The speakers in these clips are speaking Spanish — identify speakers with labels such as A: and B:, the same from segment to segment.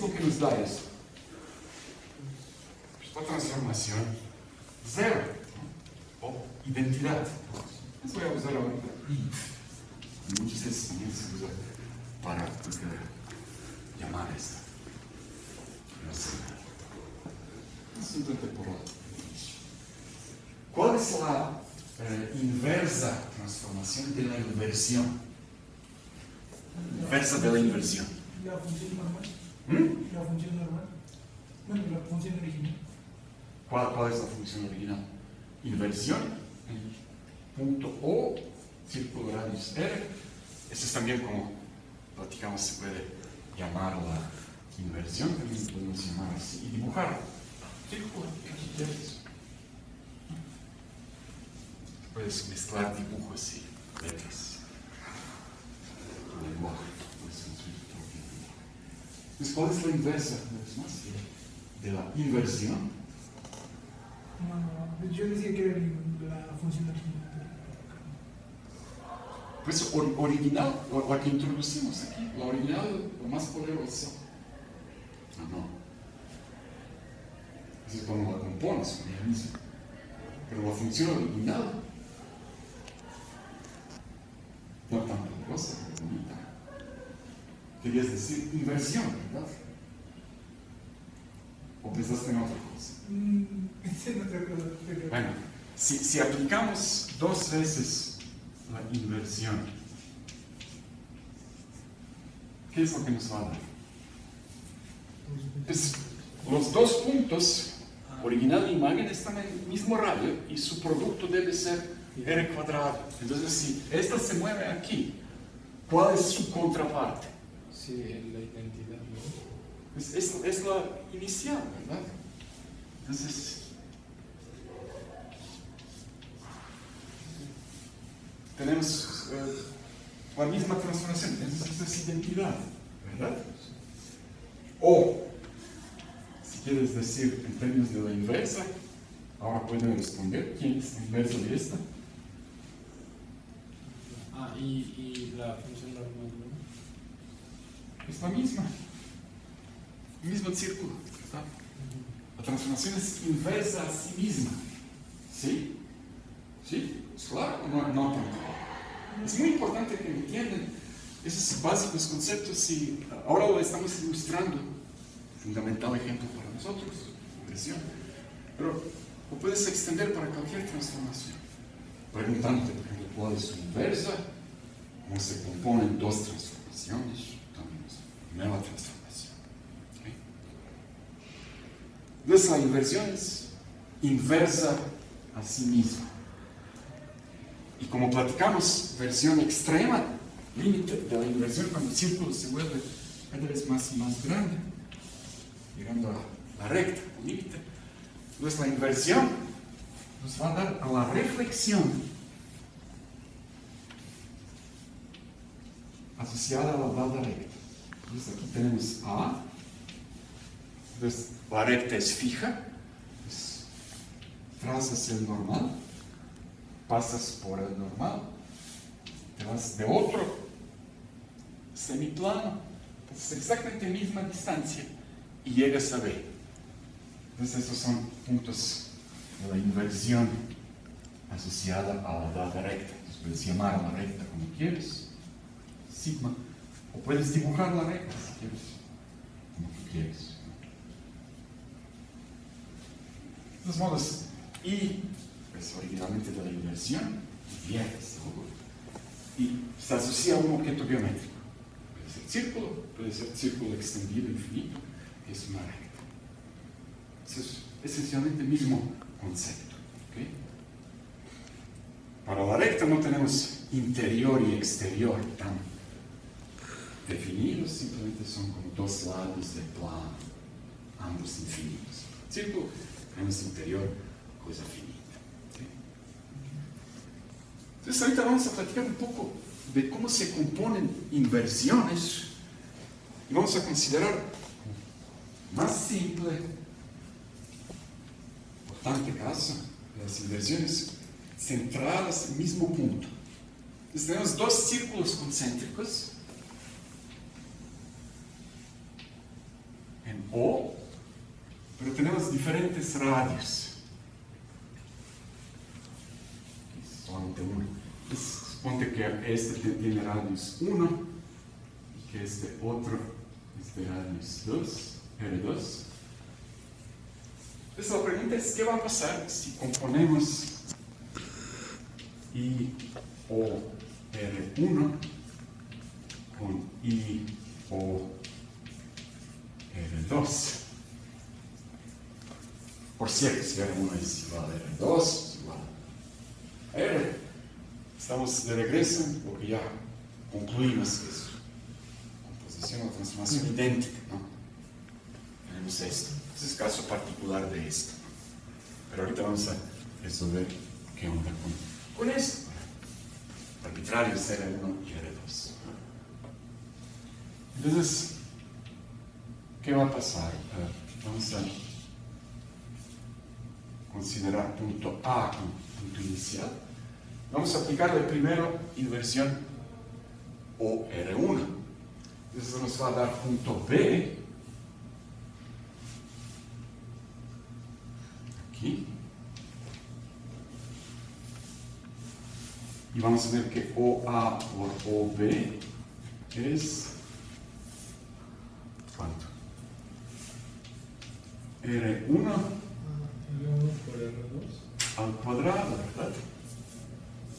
A: lo que nos da eso? Pues la transformación cero, ¿no? O identidad. Eso voy a usar ahorita. Y muchas veces también se usa para llamar esto. Asunto temporal. ¿Cuál es la inversa transformación de la inversión? Inversa de la inversión.
B: La función normal. La función normal. Bueno, la función original.
A: ¿Cuál es la función original? Inversión, punto O, círculo radius R. Eso es también como platicamos, se puede llamar la inversión, también podemos llamar así y dibujar. Círculo, aquí quieres. Puedes mezclar dibujos y letras. Lenguaje. Entonces, ¿cuál es la inversa? De la inversión.
B: No, yo decía que era la función original.
A: Pues original, la que introducimos aquí, la original, la más poderosa. No. Eso es cuando la compones con ella misma. Pero la función original, no tan poderosa, pero bonita. Querías decir inversión, ¿verdad? ¿O pensaste en otra cosa?
B: Pensé en otra cosa. Pero...
A: Bueno, si aplicamos dos veces la inversión, ¿qué es lo que nos va a dar? Pues, los dos puntos, original e imagen, están en el mismo radio y su producto debe ser R cuadrado. Entonces, si esta se mueve aquí, ¿cuál es su contraparte?
C: Sí, la identidad, ¿no?
A: Pues es la inicial, ¿verdad? Entonces, tenemos la misma transformación, esa es identidad, ¿verdad? O, si quieres decir en términos de la inversa, ahora pueden responder quién es la inversa de esta.
C: Ah, y la función normal, ¿no?
A: Es la misma. El mismo círculo, ¿verdad? La transformación es inversa a sí misma. ¿Sí? ¿Sí? ¿Es claro o no tan claro? Es muy importante que entiendan esos básicos conceptos y ahora lo estamos ilustrando. Fundamental ejemplo para nosotros, inversión. Pero lo puedes extender para cualquier transformación. Preguntándote, por ejemplo, cuál es su inversa, cómo se componen dos transformaciones, también es una nueva transformación. ¿Okay? Entonces la inversión es inversa a sí misma. Y como platicamos, versión extrema, límite de la inversión, cuando el círculo se vuelve cada vez más y más grande, llegando a la recta, al límite. Entonces la inversión nos va a dar a la reflexión asociada a la banda recta. Entonces aquí tenemos A. Entonces la recta es fija, trazas el normal, pasas por el normal, te vas de otro semiplano, es exactamente la misma distancia y llegas a B. Entonces esos son puntos de la inversión asociada a la dada recta. Entonces puedes llamar a la recta como quieres, sigma, o puedes dibujar la recta si quieres, como tú quieres. De todos modos, y es originalmente de la inversión, y se asocia a un objeto geométrico. Puede ser círculo, puede ser círculo extendido infinito, que es una recta. Es esencialmente el mismo concepto. ¿Okay? Para la recta no tenemos interior y exterior tan definidos, simplemente son como dos lados del plano, ambos infinitos. Círculo, tenemos interior, cosa finita. ¿Sí? Entonces ahorita vamos a platicar un poco de cómo se componen inversiones y vamos a considerar más simple, importante caso, las inversiones centradas en el mismo punto. Entonces tenemos dos círculos concéntricos en O, pero tenemos diferentes radios. Solamente uno. Suponte que este tiene radius 1 y que este otro es de radius 2, R2. Entonces la pregunta es, ¿qué va a pasar si componemos I O R1 con I O R2? Por cierto, si R1 es igual a R2, es igual a R. Estamos de regreso en lo que ya concluimos, que es composición o transformación idéntica, ¿no? Tenemos esto. Este es el caso particular de esto, ¿no? Pero ahorita vamos a resolver qué onda con esto. Arbitrarios R1 y R2. Entonces, ¿qué va a pasar? Vamos a considerar punto A como punto inicial. Vamos a aplicarle primero inversión OR1. Eso nos va a dar punto B. Aquí. Y vamos a ver que OA por OB es... ¿cuánto? R1
C: R1 por R2
A: al cuadrado, ¿verdad?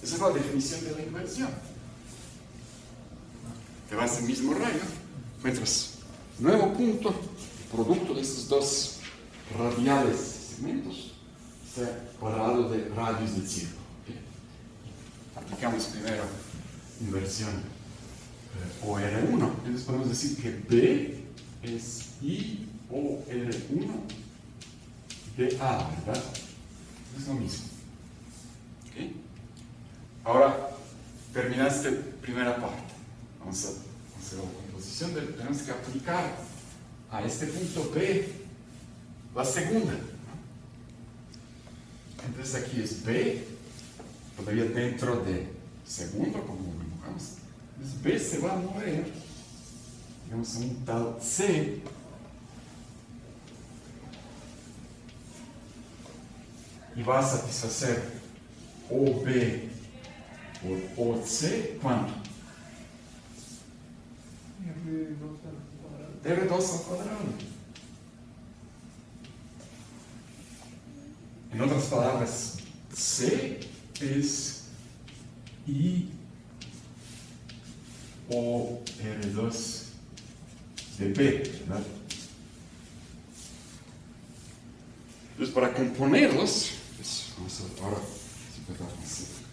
A: Esa es la definición de la inversión. Te vas al mismo rayo, encuentras nuevo punto, producto de estos dos radiales segmentos, sea cuadrado de radios del círculo. Aplicamos primero inversión OR1, entonces podemos decir que B es I OR1 de A, ¿verdad? Es lo mismo. ¿Okay? Ahora, terminaste primera parte. Vamos a hacer la composición. Tenemos que aplicar a este punto B la segunda. Entonces aquí es B, todavía dentro de segundo, como lo dibujamos. Entonces B se va a mover, digamos, a un tal C. Y va a satisfacer OB por OC, ¿cuánto? R2 al cuadrado. En otras palabras, C es I O R2 de B, ¿verdad? Entonces, para componerlos, pues, vamos a ahora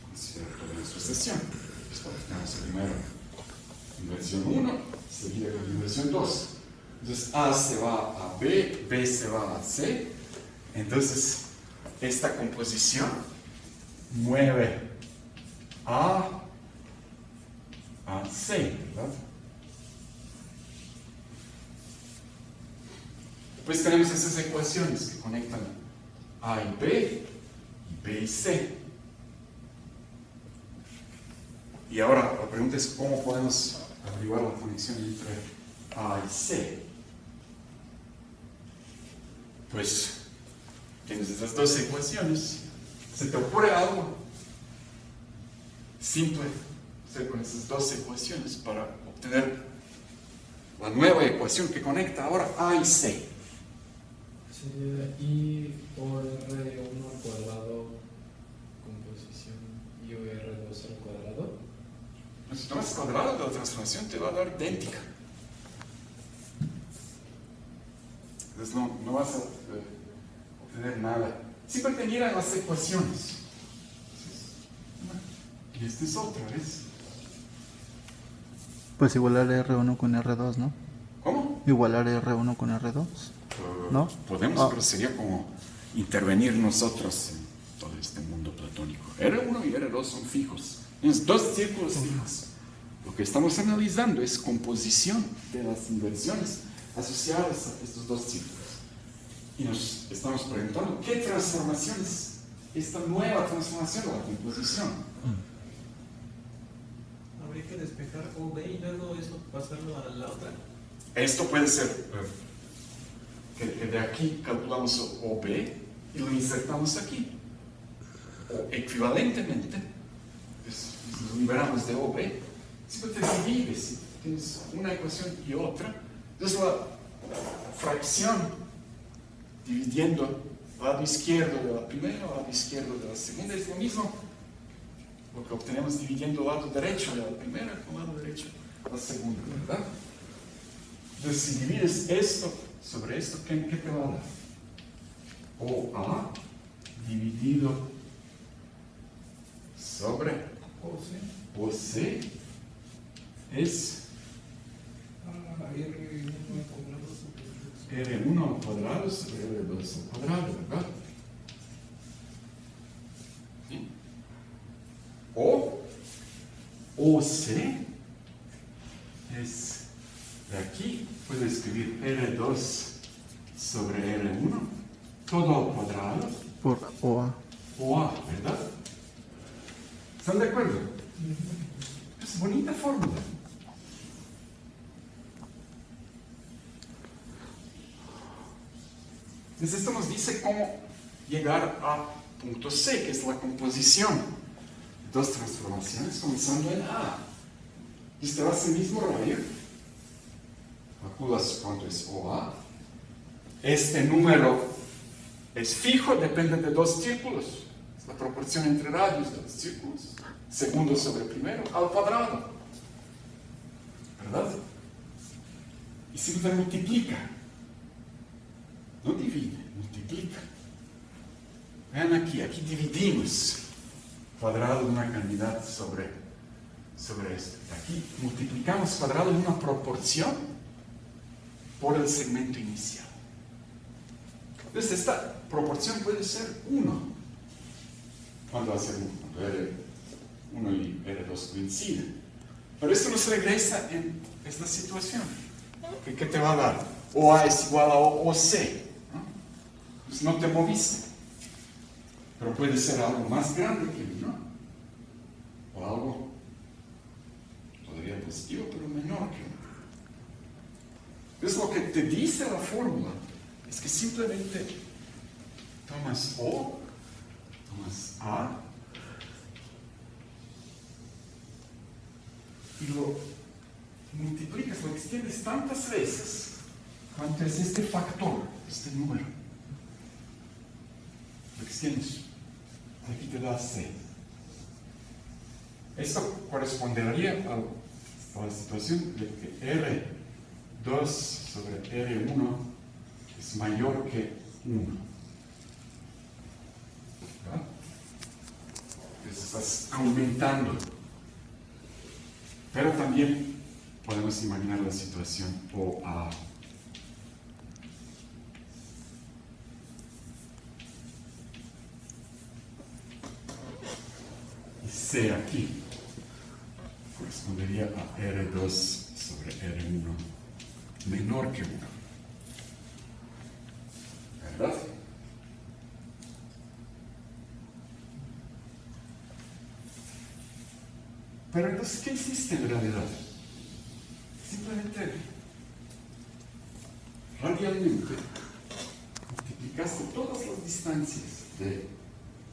A: considerar toda la sucesión. Pues, tenemos primero inversión 1, seguida con inversión 2. Entonces, A se va a B, B se va a C. Entonces, esta composición mueve A C, ¿verdad? Pues tenemos esas ecuaciones que conectan A y B y C. Y ahora la pregunta es cómo podemos averiguar la conexión entre A y C. Pues tienes estas dos ecuaciones. ¿Se te ocurre algo simple hacer con esas dos ecuaciones para obtener la nueva ecuación que conecta ahora A y C?
C: Sería I por R1 al cuadrado, composición I o R2 al cuadrado.
A: Pues si tomas el cuadrado de la transformación te va a dar idéntica. Entonces no vas a obtener nada. Siempre te miran las ecuaciones. Y esta es otra vez.
D: Pues igualar R1 con R2, ¿no?
A: ¿Cómo?
D: Igualar R1 con R2, ¿no?
A: Podemos, pero sería como intervenir nosotros en todo este mundo platónico. R1 y R2 son fijos. Tienes dos círculos fijos. Lo que estamos analizando es composición de las inversiones asociadas a estos dos círculos. Y nos estamos preguntando, ¿qué transformaciones? Esta nueva transformación de la composición.
B: Habría que despejar OB y luego eso pasarlo a la otra.
A: Esto puede ser que de aquí calculamos OB y lo insertamos aquí. O equivalentemente, pues, nos liberamos de OB, siempre te divides, tienes una ecuación y otra. Entonces la fracción dividiendo lado izquierdo de la primera, lado izquierdo de la segunda, es lo mismo lo que obtenemos dividiendo lado derecho de la primera con lado derecho de la segunda, ¿verdad? Entonces, si divides esto sobre esto, ¿qué te va a dar? OA dividido sobre
B: O C.
A: OC es
B: R1
A: R1 al cuadrado sobre R2 al cuadrado, ¿verdad? ¿Sí? O OC es de aquí, puedo escribir R2 sobre R1, todo al cuadrado,
D: Por OA.
A: OA, ¿verdad? ¿Están de acuerdo? Es bonita fórmula. Entonces esto nos dice cómo llegar a punto C, que es la composición de dos transformaciones comenzando en A. Y te vas el mismo radio, calculas cuánto es OA. Este número es fijo, depende de dos círculos. Es la proporción entre radios de los círculos. Segundo sobre primero, al cuadrado. ¿Verdad? Y siempre multiplica. No divide, multiplica. Vean aquí dividimos cuadrado de una cantidad sobre esto. Aquí multiplicamos cuadrado de una proporción por el segmento inicial. Entonces esta proporción puede ser 1. ¿Cuándo va a ser 1? Cuando R1 y R2 coinciden. Pero esto nos regresa en esta situación. ¿Qué te va a dar? OA es igual a OC. ¿No? Pues no te moviste. Pero puede ser algo más grande que 1. O algo todavía positivo, pero menor que 1. Entonces lo que te dice la fórmula es que simplemente tomas O, tomas A, y lo multiplicas, lo extiendes tantas veces cuanto es este factor, este número. Lo extiendes. Aquí te da C. Esto correspondería a la situación de que R2 sobre R1 es mayor que 1. ¿Verdad? Entonces estás aumentando. Pero también podemos imaginar la situación OA. Y C aquí correspondería a R2 sobre R1 menor que 1. ¿Verdad? Pero entonces, ¿qué hiciste en realidad? Simplemente, radialmente, multiplicaste todas las distancias de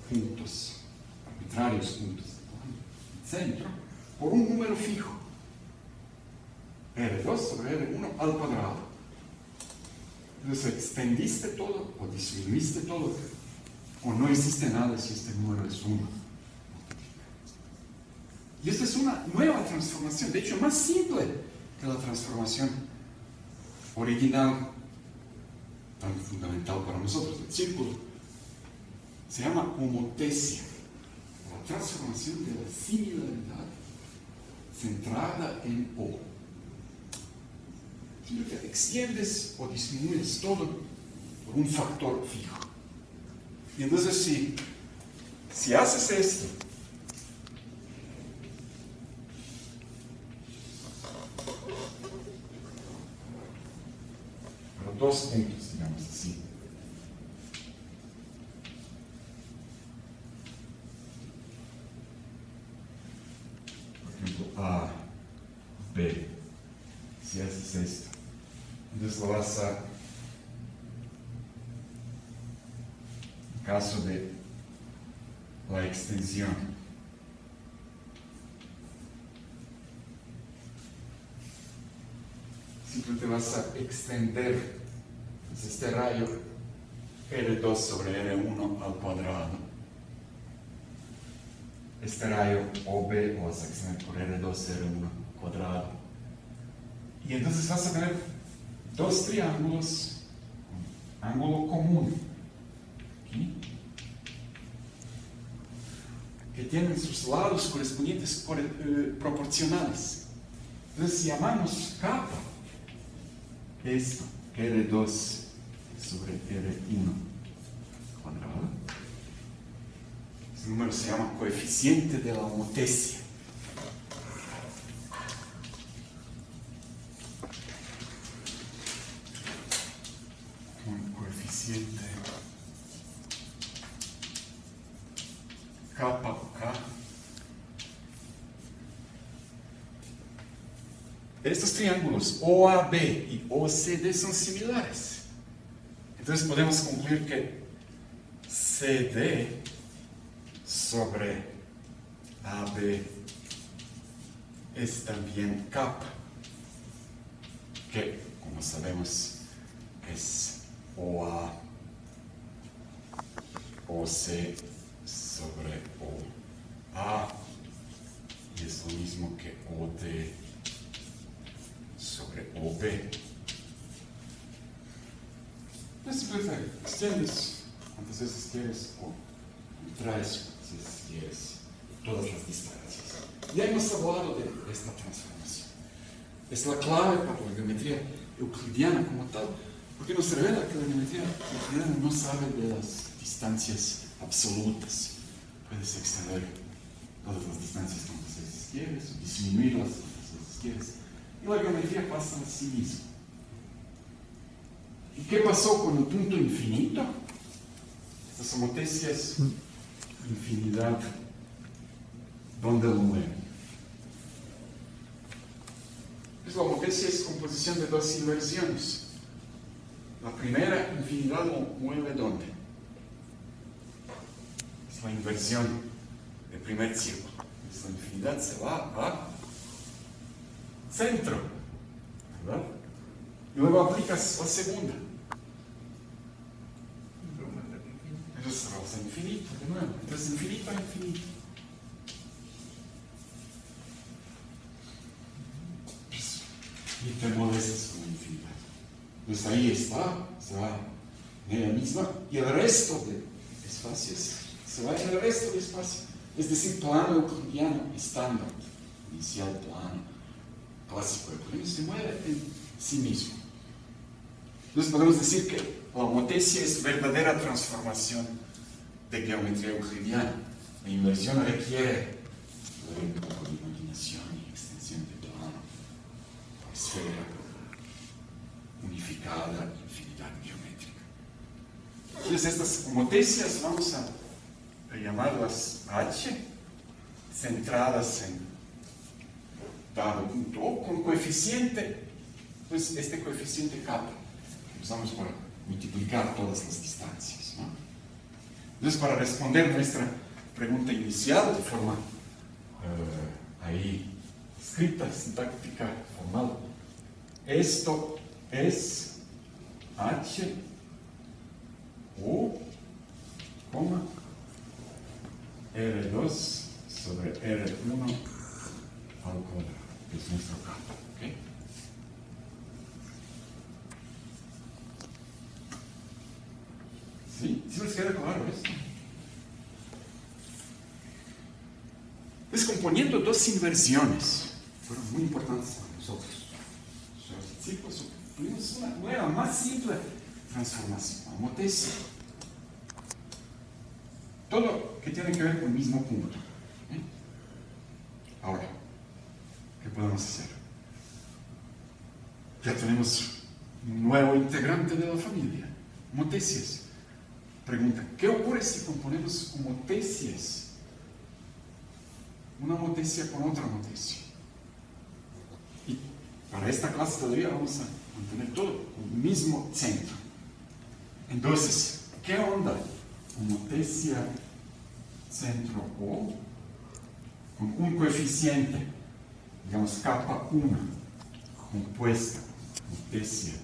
A: puntos, arbitrarios puntos del centro, por un número fijo. R2 sobre R1 al cuadrado. Entonces, extendiste todo, o disminuiste todo, o no hiciste nada si este número es 1. Y esta es una nueva transformación, de hecho más simple que la transformación original, tan fundamental para nosotros, el círculo. Se llama homotesia, la transformación de la similaridad centrada en O. Simplemente extiendes o disminuyes todo por un factor fijo. Y entonces si haces esto, dos puntos, digamos así. Por ejemplo, A, B. Si haces esto, entonces lo vas a caso de la extensión. Siempre te vas a extender este rayo R2 sobre R1 al cuadrado. Este rayo OB lo vas a extender por R2, R1 cuadrado. Y entonces vas a tener dos triángulos con ángulo común, ¿sí?, que tienen sus lados correspondientes proporcionales. Entonces llamamos capa esto, R2 sobre R1 cuadrado. Ese número se llama coeficiente de la homotesia. Un coeficiente kappa K. Estos triángulos OAB y OCD son similares. Entonces podemos concluir que CD sobre AB es también kappa, que, como sabemos, es OA, OC sobre OA, y es lo mismo que OD sobre OB. Entonces, extiendes cuantas veces quieres o traes si quieres todas las distancias. Ya hemos hablado de esta transformación. Es la clave para la geometría euclidiana como tal, porque nos revela que la geometría euclidiana no sabe de las distancias absolutas. Puedes extender todas las distancias cuantas veces quieres, o disminuirlas cuantas veces quieres. Y la geometría pasa a sí misma. ¿Y qué pasó con el punto infinito? Estas homotesias, infinidad, ¿dónde lo mueven? Pues la homotesia es composición de dos inversiones. La primera, infinidad, lo mueve ¿dónde? Es la inversión del primer círculo. Pues la infinidad se va a centro, ¿verdad? Y luego aplicas la segunda. Entonces vas a infinito de nuevo. Entonces infinito a infinito. Y te molestas con la infinidad. Entonces ahí está, se va en ella misma, y el resto de espacios se va en el resto de espacio. Es decir, plano euclidiano estándar, inicial plano, clásico euclidiano, se mueve en sí mismo. Entonces podemos decir que la homotesia es verdadera transformación de geometría euclidiana. La inversión requiere un poco de imaginación y extensión de plano, esfera unificada, infinidad geométrica. Entonces estas homotesias vamos a llamarlas H, centradas en dado punto O, con coeficiente, pues este coeficiente kappa que usamos para multiplicar todas las distancias, ¿no? Entonces, para responder nuestra pregunta inicial de forma ahí escrita, sintáctica, formal, esto es H O, coma, R2 sobre R1 al cuadrado, que es nuestro campo, ¿ok? ¿Sí? ¿Sí les queda claro esto? Descomponiendo dos inversiones, fueron muy importantes para nosotros. Los discípulos tuvimos una nueva, más simple transformación, homotesia. Todo que tiene que ver con el mismo punto. ¿Eh? Ahora, ¿qué podemos hacer? Ya tenemos un nuevo integrante de la familia, homotesias. Pregunta, ¿qué ocurre si componemos homotesias? Una homotesia con otra homotesia. Y para esta clase todavía vamos a mantener todo el mismo centro. Entonces, ¿qué onda homotesia centro O con un coeficiente, digamos capa 1, compuesta, homotesia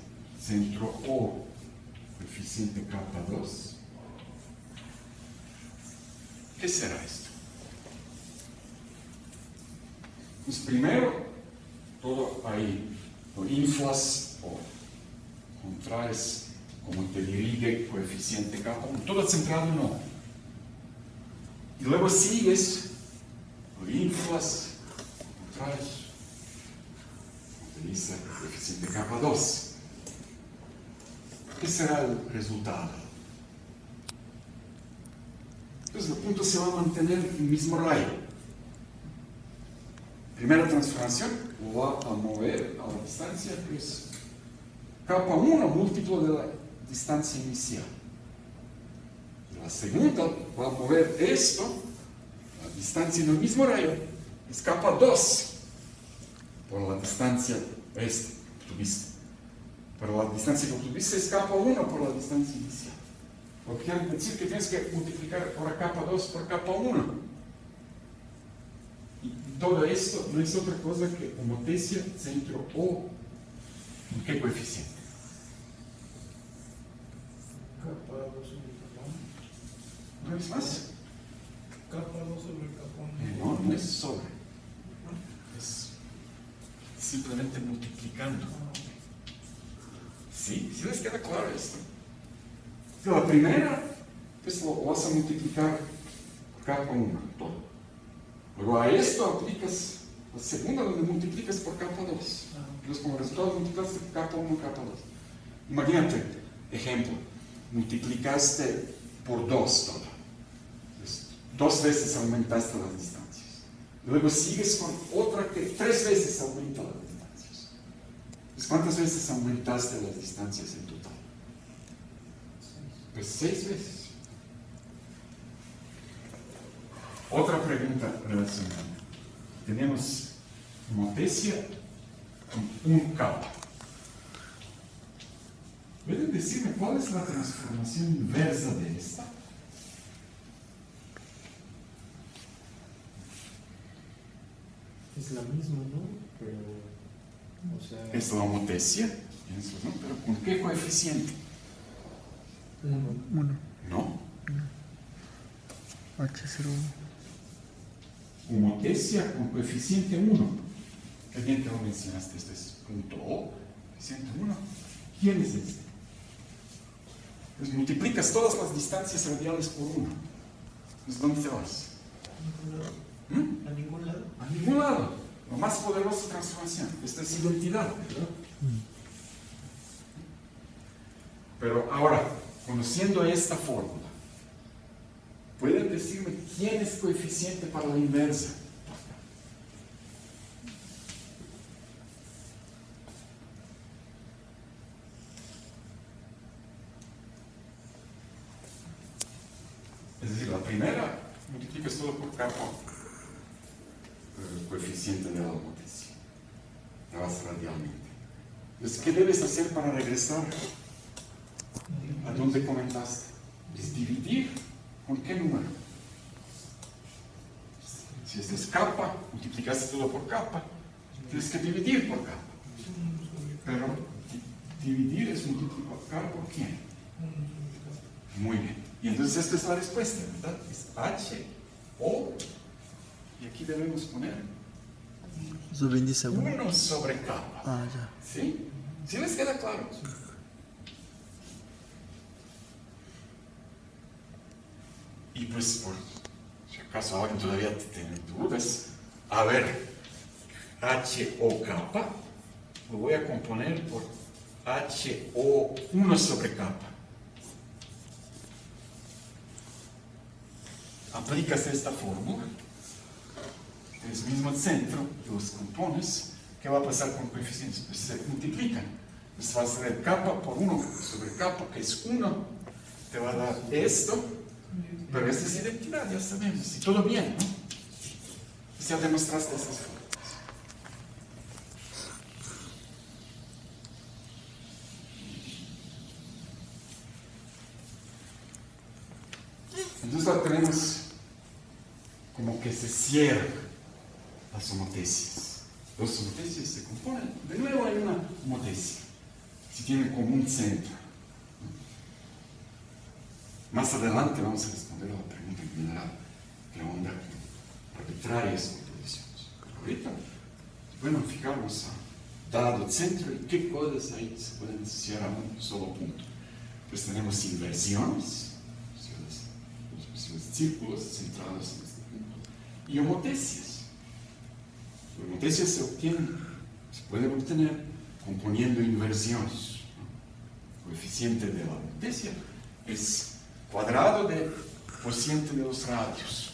A: centro O, coeficiente capa 2. ¿Qué será esto? Pues primero, todo ahí, lo inflas o contraes como te dirige coeficiente capa 1, todo centrado en O. Y luego sigues, lo inflas, contraes, utiliza coeficiente capa 2. ¿Qué será el resultado? Entonces el punto se va a mantener en el mismo rayo. Primera transformación lo va a mover a la distancia que es capa 1 múltiplo de la distancia inicial. La segunda va a mover esto, la distancia en el mismo rayo, es capa 2 por la distancia esta que tuviste. Pero la distancia que tuviste es capa 1 por la distancia inicial. Lo que quiere decir que tienes que multiplicar por capa 2 por capa 1. Y todo esto no es otra cosa que homotesia centro O. ¿En qué coeficiente?
B: Capa 2 sobre capa 1.
A: ¿No es más?
B: Capa 2 sobre capa 1.
A: No, no es sobre. Es simplemente multiplicando. ¿Sí? ¿Sí les queda claro esto? La primera, pues lo vas a multiplicar por capa 1, todo. Luego a esto aplicas la segunda, donde multiplicas por capa 2. Entonces, como resultado, multiplicaste capa 1, capa 2. Imagínate, ejemplo, multiplicaste por 2 todo. Entonces, 2 veces aumentaste las distancias. Luego sigues con otra que 3 veces aumenta las distancias. Entonces, ¿cuántas veces aumentaste las distancias en total? Pues 6 veces. Otra pregunta relacionada. Tenemos homotesia con un capa. ¿Pueden decirme cuál es la transformación inversa de esta?
C: Es la misma, ¿no? Pero, o sea...
A: Es la homotesia, pienso, ¿no? Pero ¿con qué coeficiente?
C: 1.
D: 1.
A: No.
D: H01.
A: Homotesia con coeficiente 1. Qué bien que lo mencionaste, este es punto O, coeficiente 1. ¿Quién es este? Pues multiplicas todas las distancias radiales por 1. Pues ¿dónde te vas?
B: ¿A ningún lado?
A: A ningún lado. La más poderosa transformación. Esta es identidad, ¿verdad? Pero ahora, conociendo esta fórmula, ¿pueden decirme quién es coeficiente para la inversa? Es decir, la primera multiplicas todo por capa, el coeficiente de la homotesia. La vas radialmente. Entonces, ¿qué debes hacer para regresar a donde comentaste? Es dividir. ¿Con qué número? Si esta es capa, multiplicaste todo por capa, tienes que dividir por capa. Pero dividir es multiplicar por quién. Muy bien. Y entonces esta es la respuesta, ¿verdad? Es H, O, y aquí debemos poner
D: Subíndice 1.
A: 1 sobre capa.
D: Ah, ya.
A: ¿Sí? ¿Sí les queda claro? Y pues, por si acaso alguien todavía tiene dudas, a ver, H o capa, lo voy a componer por H o 1 sobre capa. Aplicas esta fórmula, es mismo centro, los compones, ¿qué va a pasar con coeficientes? Pues se multiplican. Pues vas a tener capa por 1 sobre capa, que es 1, te va a dar esto, pero esta es identidad, ya sabemos, y todo bien, ¿no? Pues ya demostraste esas fórmulas. Entonces la tenemos como que se cierran las homotecias. Dos homotecias se componen de nuevo en una homotecia. Si tienen como un centro. Más adelante vamos a responder a la pregunta en general, ¿qué onda con arbitrarias composiciones? Ahorita, bueno, fijarnos a dado el centro y qué cosas ahí se pueden asociar a un solo punto. Pues tenemos inversiones, los círculos centrados en este punto, y homotecias. Las homotecias se pueden obtener componiendo inversiones. El coeficiente de la homotecia es cuadrado del cociente de los radios.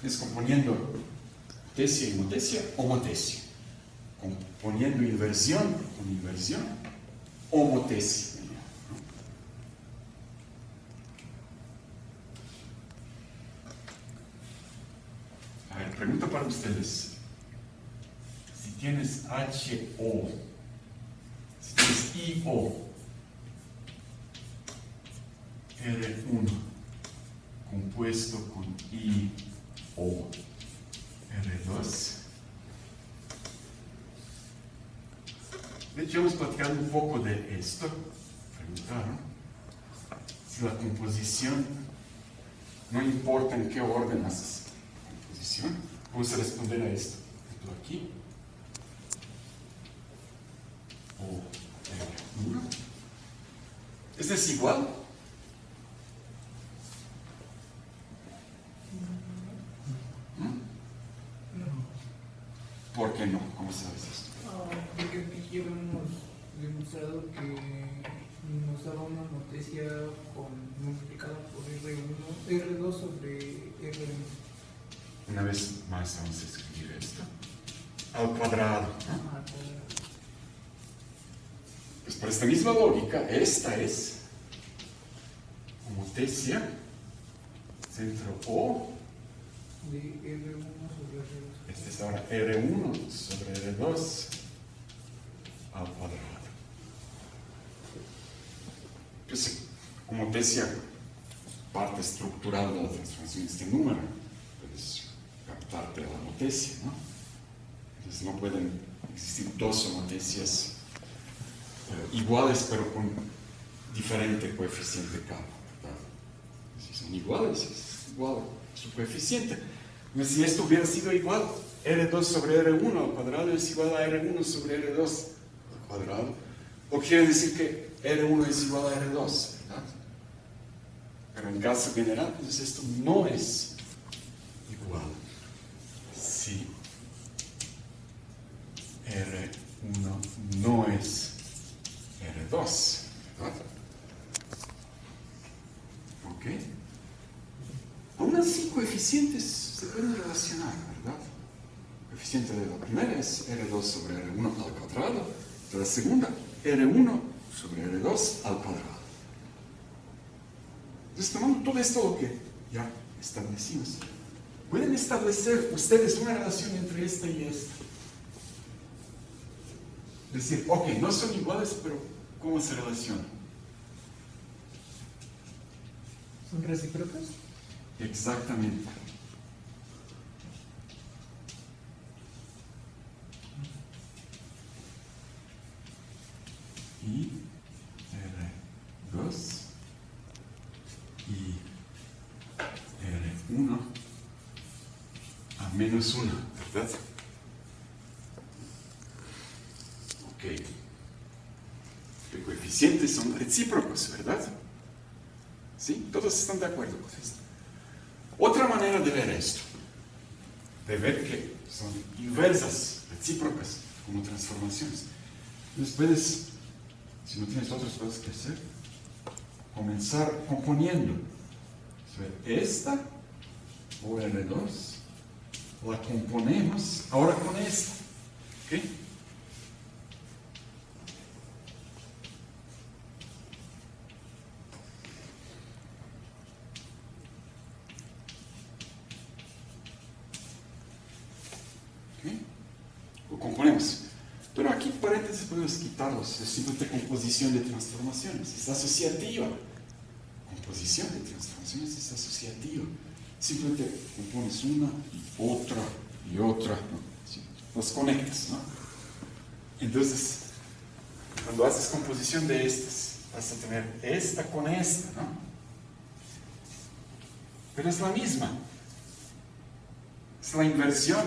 A: Es componiendo homotecia y homotecia, homotecia. Componiendo inversión con inversión, homotecia. A ver, pregunta para ustedes. Si tienes HO, si tienes IO, R1 compuesto con IO, R2. De hecho, hemos platicado un poco de esto. Preguntaron si la composición, no importa en qué orden haces la composición, vamos a responder a esto. Por ejemplo, aquí, o R1. ¿Es desigual? ¿Por qué no? ¿Cómo sabes esto?
B: Porque aquí ya hemos demostrado que nos daba una homotecia multiplicada por R2 sobre R1.
A: Una vez más vamos a escribir esto. Al cuadrado. ¿No? Pues por esta misma lógica, esta es homotecia, centro O.
B: De R1 sobre R2.
A: Este es ahora R1 sobre R2 al cuadrado. Pues homotecia, parte estructural de la transformación de este número. Puedes captarte la homotecia, ¿no? Entonces no pueden existir dos homotecias iguales, pero con diferente coeficiente K, ¿verdad? Si son iguales, es igual su coeficiente. Entonces, si esto hubiera sido igual, R2 sobre R1 al cuadrado es igual a R1 sobre R2 al cuadrado. O quiere decir que R1 es igual a R2, ¿verdad? Pero en caso general, entonces esto no es igual. Si R1 no es R2, ¿verdad? ¿Ok? Aún así, coeficientes se pueden relacionar, ¿verdad? El coeficiente de la primera es R2 sobre R1 al cuadrado, de la segunda, R1 sobre R2 al cuadrado. Entonces, tomando todo esto lo que ya establecimos, pueden establecer ustedes una relación entre esta y esta. Decir, ok, no son iguales, pero ¿cómo se relacionan?
B: ¿Son recíprocas?
A: Exactamente. Y R2 y R1 a menos 1, ¿verdad? Ok. Los coeficientes son recíprocos, ¿verdad? ¿Sí? Todos están de acuerdo con esto. Otra manera de ver esto, de ver que son inversas, recíprocas, como transformaciones. Entonces puedes, si no tienes otras cosas que hacer, comenzar componiendo. Esta, o R2, la componemos ahora con esta. ¿Ok? Lo componemos. Pero aquí paréntesis podemos quitarlos, es simplemente composición de transformaciones, es asociativa. composición de transformaciones es asociativa. Simplemente compones una y otra, ¿no? Sí, los conectas, ¿no? Entonces, cuando haces composición de estas, vas a tener esta con esta, ¿no? Pero es la misma. Es la inversión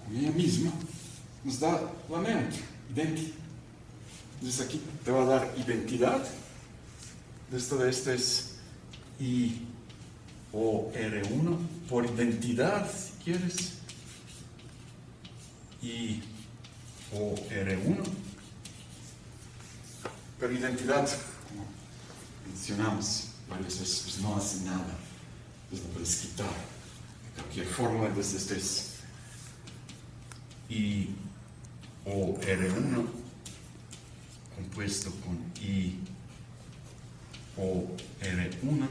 A: con ella misma. Nos da la neutra, idéntica. Entonces aquí te va a dar identidad. Entonces todo esto es IOR1 por identidad, si quieres. IOR1. Pero identidad, como mencionamos varias veces, pues no hace nada. Entonces lo puedes quitar de cualquier forma. Entonces esto es IOR1 compuesto con IOR1.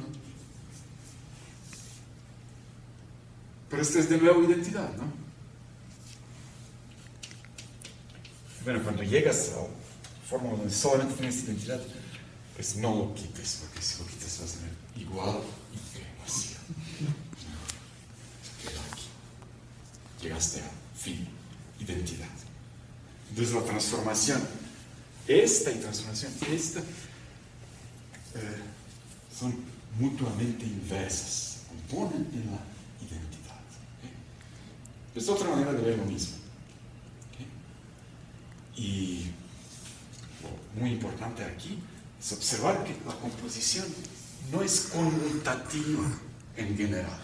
A: Pero esto es de nuevo identidad, ¿no? Bueno, cuando llegas a fórmula donde solamente tienes identidad, pues no lo quites, porque si lo quitas vas a tener igual y vacío. Queda aquí. Llegaste a fin, identidad. Entonces la transformación, esta y transformación, esta, son mutuamente inversas, componen en la identidad. ¿Okay? Es otra manera de ver lo mismo. ¿Okay? Y lo muy importante aquí es observar que la composición no es conmutativa en general.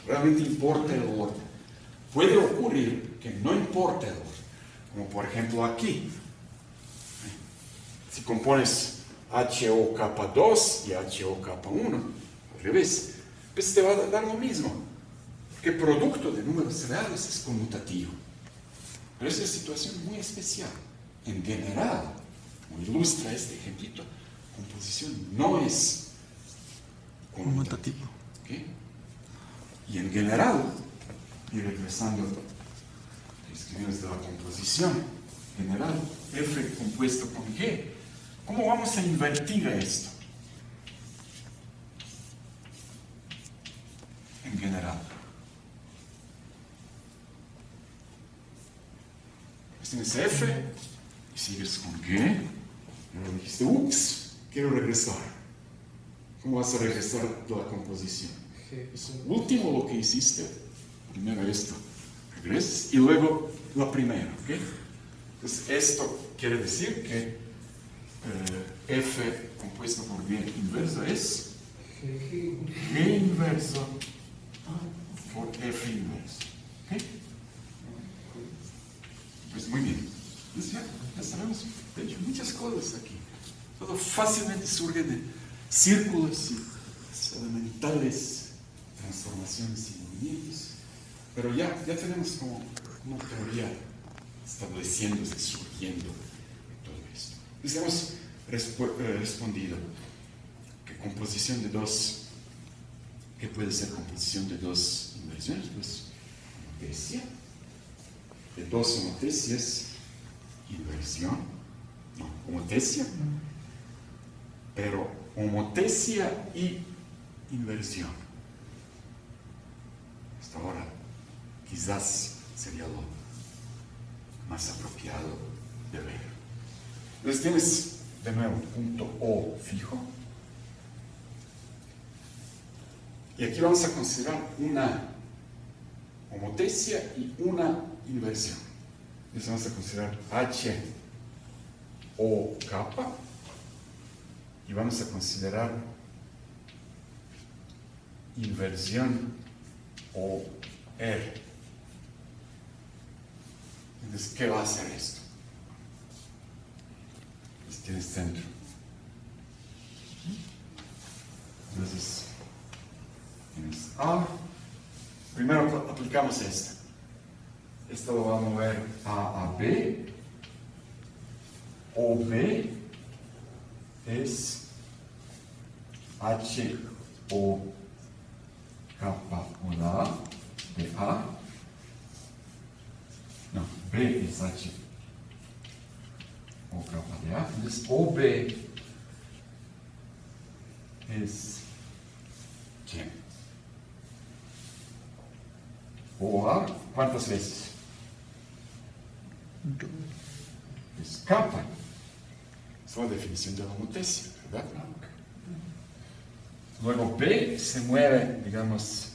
A: Realmente importa el orden. Puede ocurrir que no importa el orden, como por ejemplo aquí. Si compones HOK2 y HOK1, al revés, pues te va a dar lo mismo, porque el producto de números reales es conmutativo. Pero es una situación muy especial. En general, como ilustra este ejemplito, composición no es conmutativa. ¿Okay? Y en general, y regresando a los escribimos de la composición general, F compuesto con G, ¿cómo vamos a invertir esto? En general. Tienes F y sigues con G. Y luego dijiste, ups, quiero regresar. ¿Cómo vas a regresar de la composición? Es último lo que hiciste. Primero esto, regresas y luego la primera. ¿Okay? Entonces esto quiere decir que F compuesto por G inverso es G inverso por F inverso. ¿Okay? Pues muy bien. Pues ya sabemos, de hecho, muchas cosas aquí. Todo fácilmente surge de círculos y elementales transformaciones y movimientos. Pero ya tenemos como una teoría estableciéndose, surgiendo de todo esto. Entonces hemos respondido que composición de dos, que puede ser composición de dos inversiones, pues homotesia, de dos homotesias, inversión, no, homotesia, pero homotesia y inversión. Hasta ahora quizás sería lo más apropiado de ver. Entonces tienes de nuevo punto O fijo. Y aquí vamos a considerar una homotesia y una inversión. Entonces vamos a considerar H O kappa y vamos a considerar inversión O R. Entonces, ¿qué va a hacer esto? Pues tienes centro. Entonces, tienes A. Primero aplicamos esta. Esto lo va a mover A B. OB es H O kappa molar de A. No, B es H O kappa de A. Entonces OB es ¿quién? OA, ¿cuántas veces? Es kappa. Es la definición de la homotesia, ¿verdad? Luego B se mueve, digamos,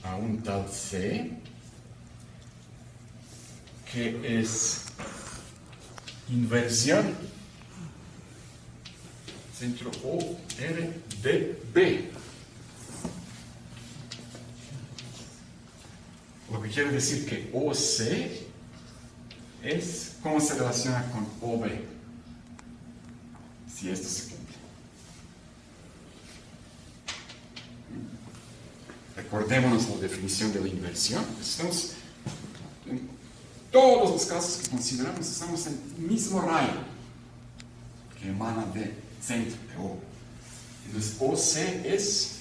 A: a un tal C, que es inversión centro O, R, D, B. Lo que quiere decir que OC es cómo se relaciona con OB, si esto se cumple. Recordémonos la definición de la inversión. Estamos, en todos los casos que consideramos, estamos en el mismo rayo que emana del centro de O. Entonces, OC es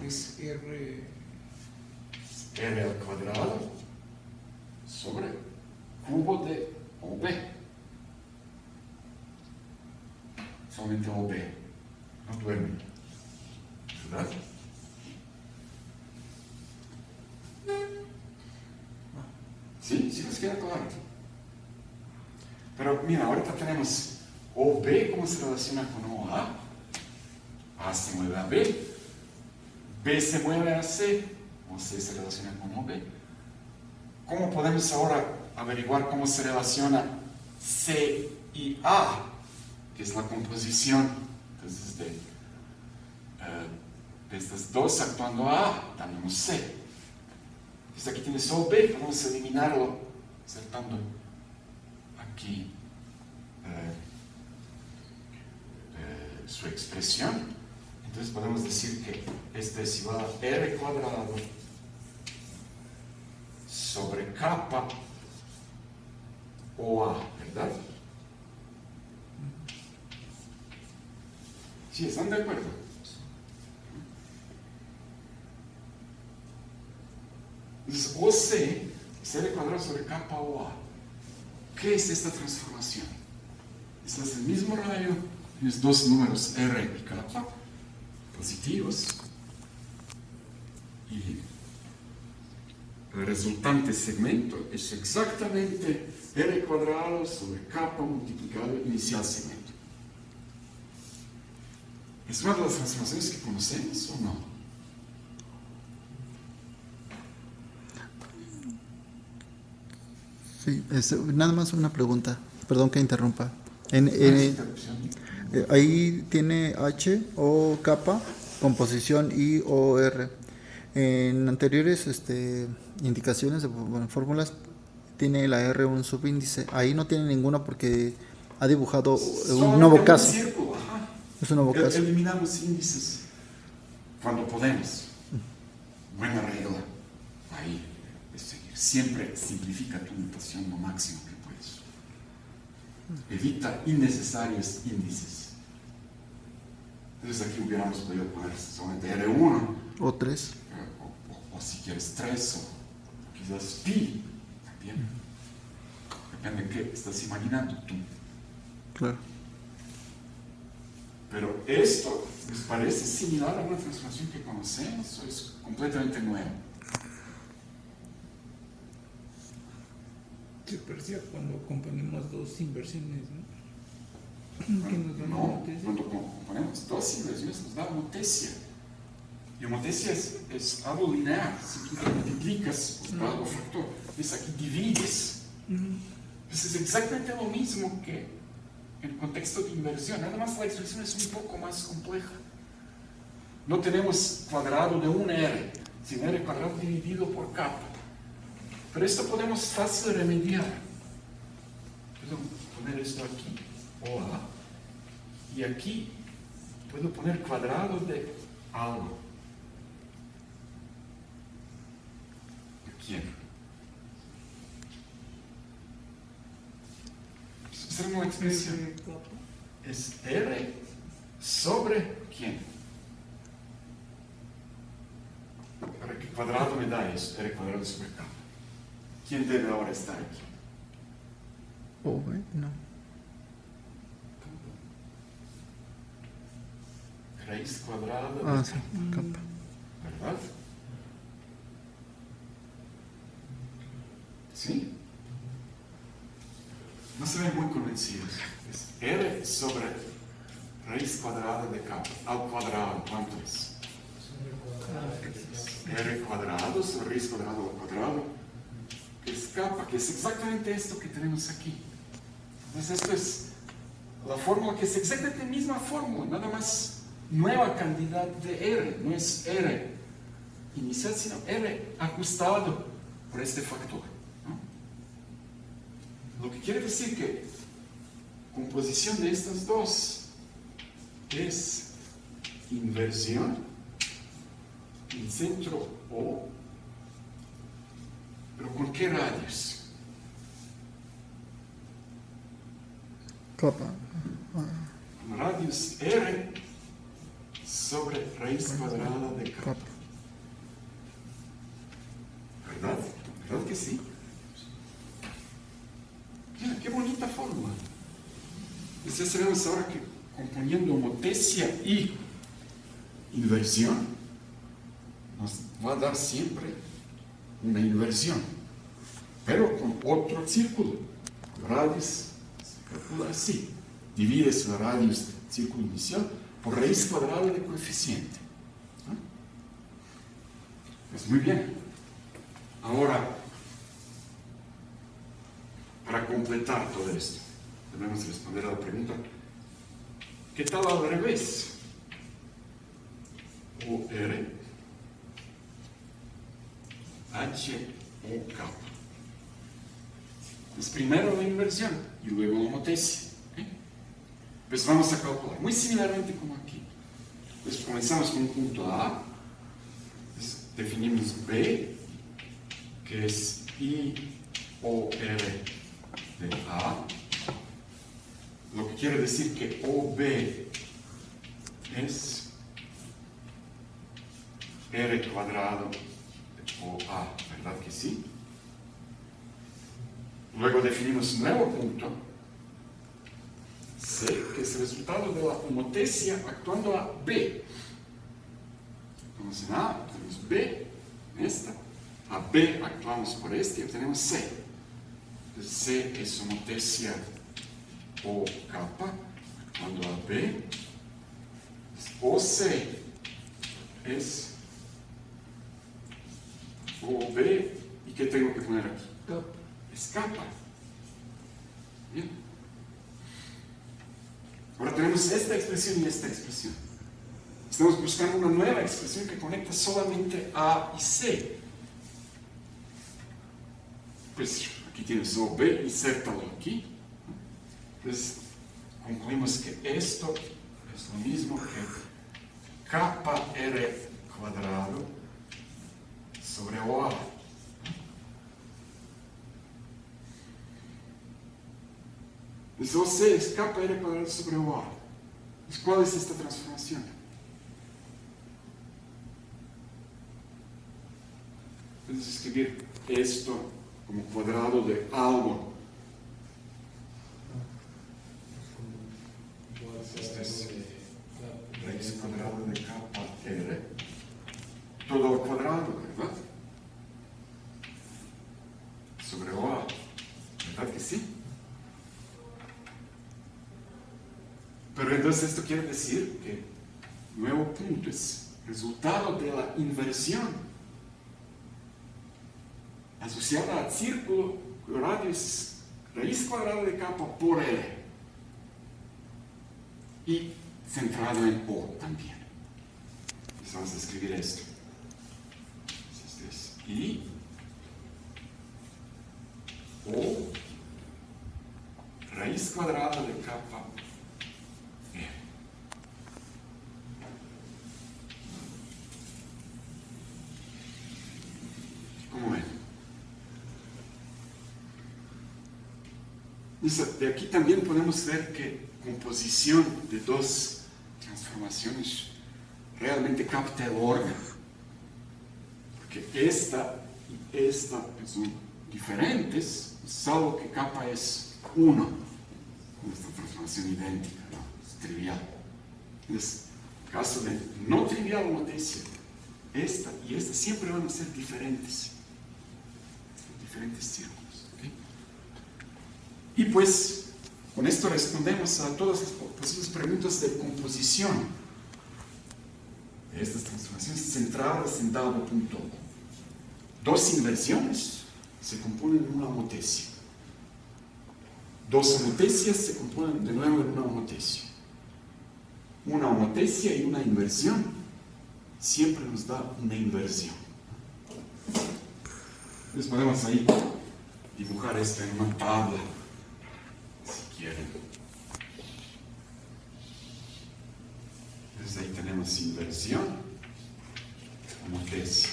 B: Es
A: R al cuadrado sobre cubo de OB. Solamente OB. No duerme. ¿Verdad? ¿Sí? ¿Sí les queda claro? Pero mira, ahorita tenemos OB, ¿cómo se relaciona con OA? A se mueve a B. B se mueve a C. O C se relaciona con OB. ¿Cómo podemos ahora averiguar cómo se relaciona C y A? Que es la composición. Entonces, de estas dos actuando A, tenemos C. Entonces aquí tienes OB, podemos eliminarlo insertando aquí su expresión. Entonces podemos decir que este es igual a R cuadrado sobre kappa OA, ¿verdad? ¿Sí están de acuerdo? Entonces OC es R cuadrado sobre kappa OA. ¿Qué es esta transformación? Es el mismo rayo, tienes dos números R y kappa positivos y el resultante segmento es exactamente R cuadrado sobre kappa multiplicado inicial segmento. ¿Es una de las transformaciones que conocemos o no?
D: Sí, nada más una pregunta, perdón que interrumpa. Ahí tiene H, O, kappa, composición I, O, R. En anteriores indicaciones de fórmulas tiene la R un subíndice. Ahí no tiene ninguna porque ha dibujado un nuevo caso.
A: Círculo, ajá.
D: Es un nuevo caso.
A: Eliminamos índices cuando podemos. Buena regla. Ahí. Es seguir. Siempre simplifica tu notación lo máximo que puedes. Evita innecesarios índices. Entonces aquí hubiéramos podido poner solamente R1.
D: O 3.
A: O si quieres 3 o quizás pi también. Depende de qué estás imaginando tú.
D: Claro.
A: Pero esto les parece similar a una transformación que conocemos o es completamente nuevo.
B: Se parecía cuando componemos dos inversiones, ¿no? Que nos dan
A: No,
B: homotesia.
A: cuando componemos dos inversiones nos da homotesia. Y homotesia es algo lineal. Si tú multiplicas por algo factor, es aquí divides. Pues es exactamente lo mismo que en el contexto de inversión. Nada más la expresión es un poco más compleja. No tenemos cuadrado de un R, sino R cuadrado dividido por kappa. Pero esto podemos fácil remediar. Puedo poner esto aquí, OA, y aquí puedo poner cuadrado de algo. ¿Quién? Esa es una expresión. Es R sobre ¿quién? ¿Para qué cuadrado me da eso? R cuadrado sobre kappa. ¿Quién debe ahora estar aquí?
D: O, no.
A: raíz cuadrada de
D: Ah, sí, capa.
A: ¿verdad? ¿Sí? No se ven muy convencidos. Es R sobre raíz cuadrada de capa. Al cuadrado, ¿cuánto es? R cuadrado sobre raíz cuadrada al cuadrado, que es capa, que es exactamente esto que tenemos aquí. Entonces esto es la fórmula que es exactamente la misma fórmula, nada más nueva cantidad de R, no es R inicial, sino R ajustado por este factor, ¿no? Lo que quiere decir que composición de estas dos es inversión en centro O, pero ¿con qué radios?
D: Capa.
A: Con radios R sobre raíz cuadrada de capa.
D: Capa.
A: ¿Verdad? ¿Verdad que sí? Mira, qué bonita fórmula. Entonces sabemos ahora que componiendo homotecia y inversión nos va a dar siempre una inversión, pero con otro círculo. Radius se calcula así. Divides la radius del círculo inicial por raíz cuadrada de coeficiente. ¿No? Pues muy bien. Ahora, para completar todo esto, debemos responder a la pregunta: ¿qué tal al revés? OR, H, O, K. Es primero la inversión y luego la homotecia. Pues vamos a calcular, muy similarmente como aquí. Pues comenzamos con un punto A, pues definimos B, que es IOR de A, lo que quiere decir que OB es R cuadrado de OA, ¿verdad que sí? Luego definimos un nuevo punto, C, que es el resultado de la homotecia actuando a B. Entonces en A tenemos B, en esta, a B actuamos por este y obtenemos C. Entonces C es homotecia O capa, actuando a B. OC es OB, ¿y qué tengo que poner aquí? Es capa. Bien. Ahora tenemos esta expresión y esta expresión. Estamos buscando una nueva expresión que conecta solamente A y C. Pues aquí tienes OB, insértalo aquí. Entonces concluimos que esto es lo mismo que capa R cuadrado sobre OA. Entonces OC es capa R cuadrado sobre OA. Entonces, ¿cuál es esta transformación? Puedes escribir esto como cuadrado de algo. Este es raíz cuadrada de capa R. Todo al cuadrado, ¿verdad? Sobre OA. ¿Verdad que sí? Pero entonces esto quiere decir que nuevo punto es resultado de la inversión asociada al círculo cuyo radio es raíz cuadrada de capa por R y centrado en O también. Entonces vamos a escribir esto. Este es I O raíz cuadrada de capa R. ¿Cómo ven? De aquí también podemos ver que composición de dos transformaciones realmente capta el orden. Porque esta y esta son diferentes, salvo que capa es 1. Esta transformación idéntica, ¿no? Es trivial. Entonces, caso de no trivial homotesia, esta y esta siempre van a ser diferentes círculos. ¿Okay? Y pues, con esto respondemos a todas las posibles preguntas de composición de estas transformaciones centradas en dado punto. Dos inversiones se componen en una homotesia. Dos homotesias se componen de nuevo en una homotesia. Una homotesia y una inversión siempre nos da una inversión. Entonces podemos ahí dibujar esto en una tabla, si quieren. Entonces ahí tenemos inversión, homotesia.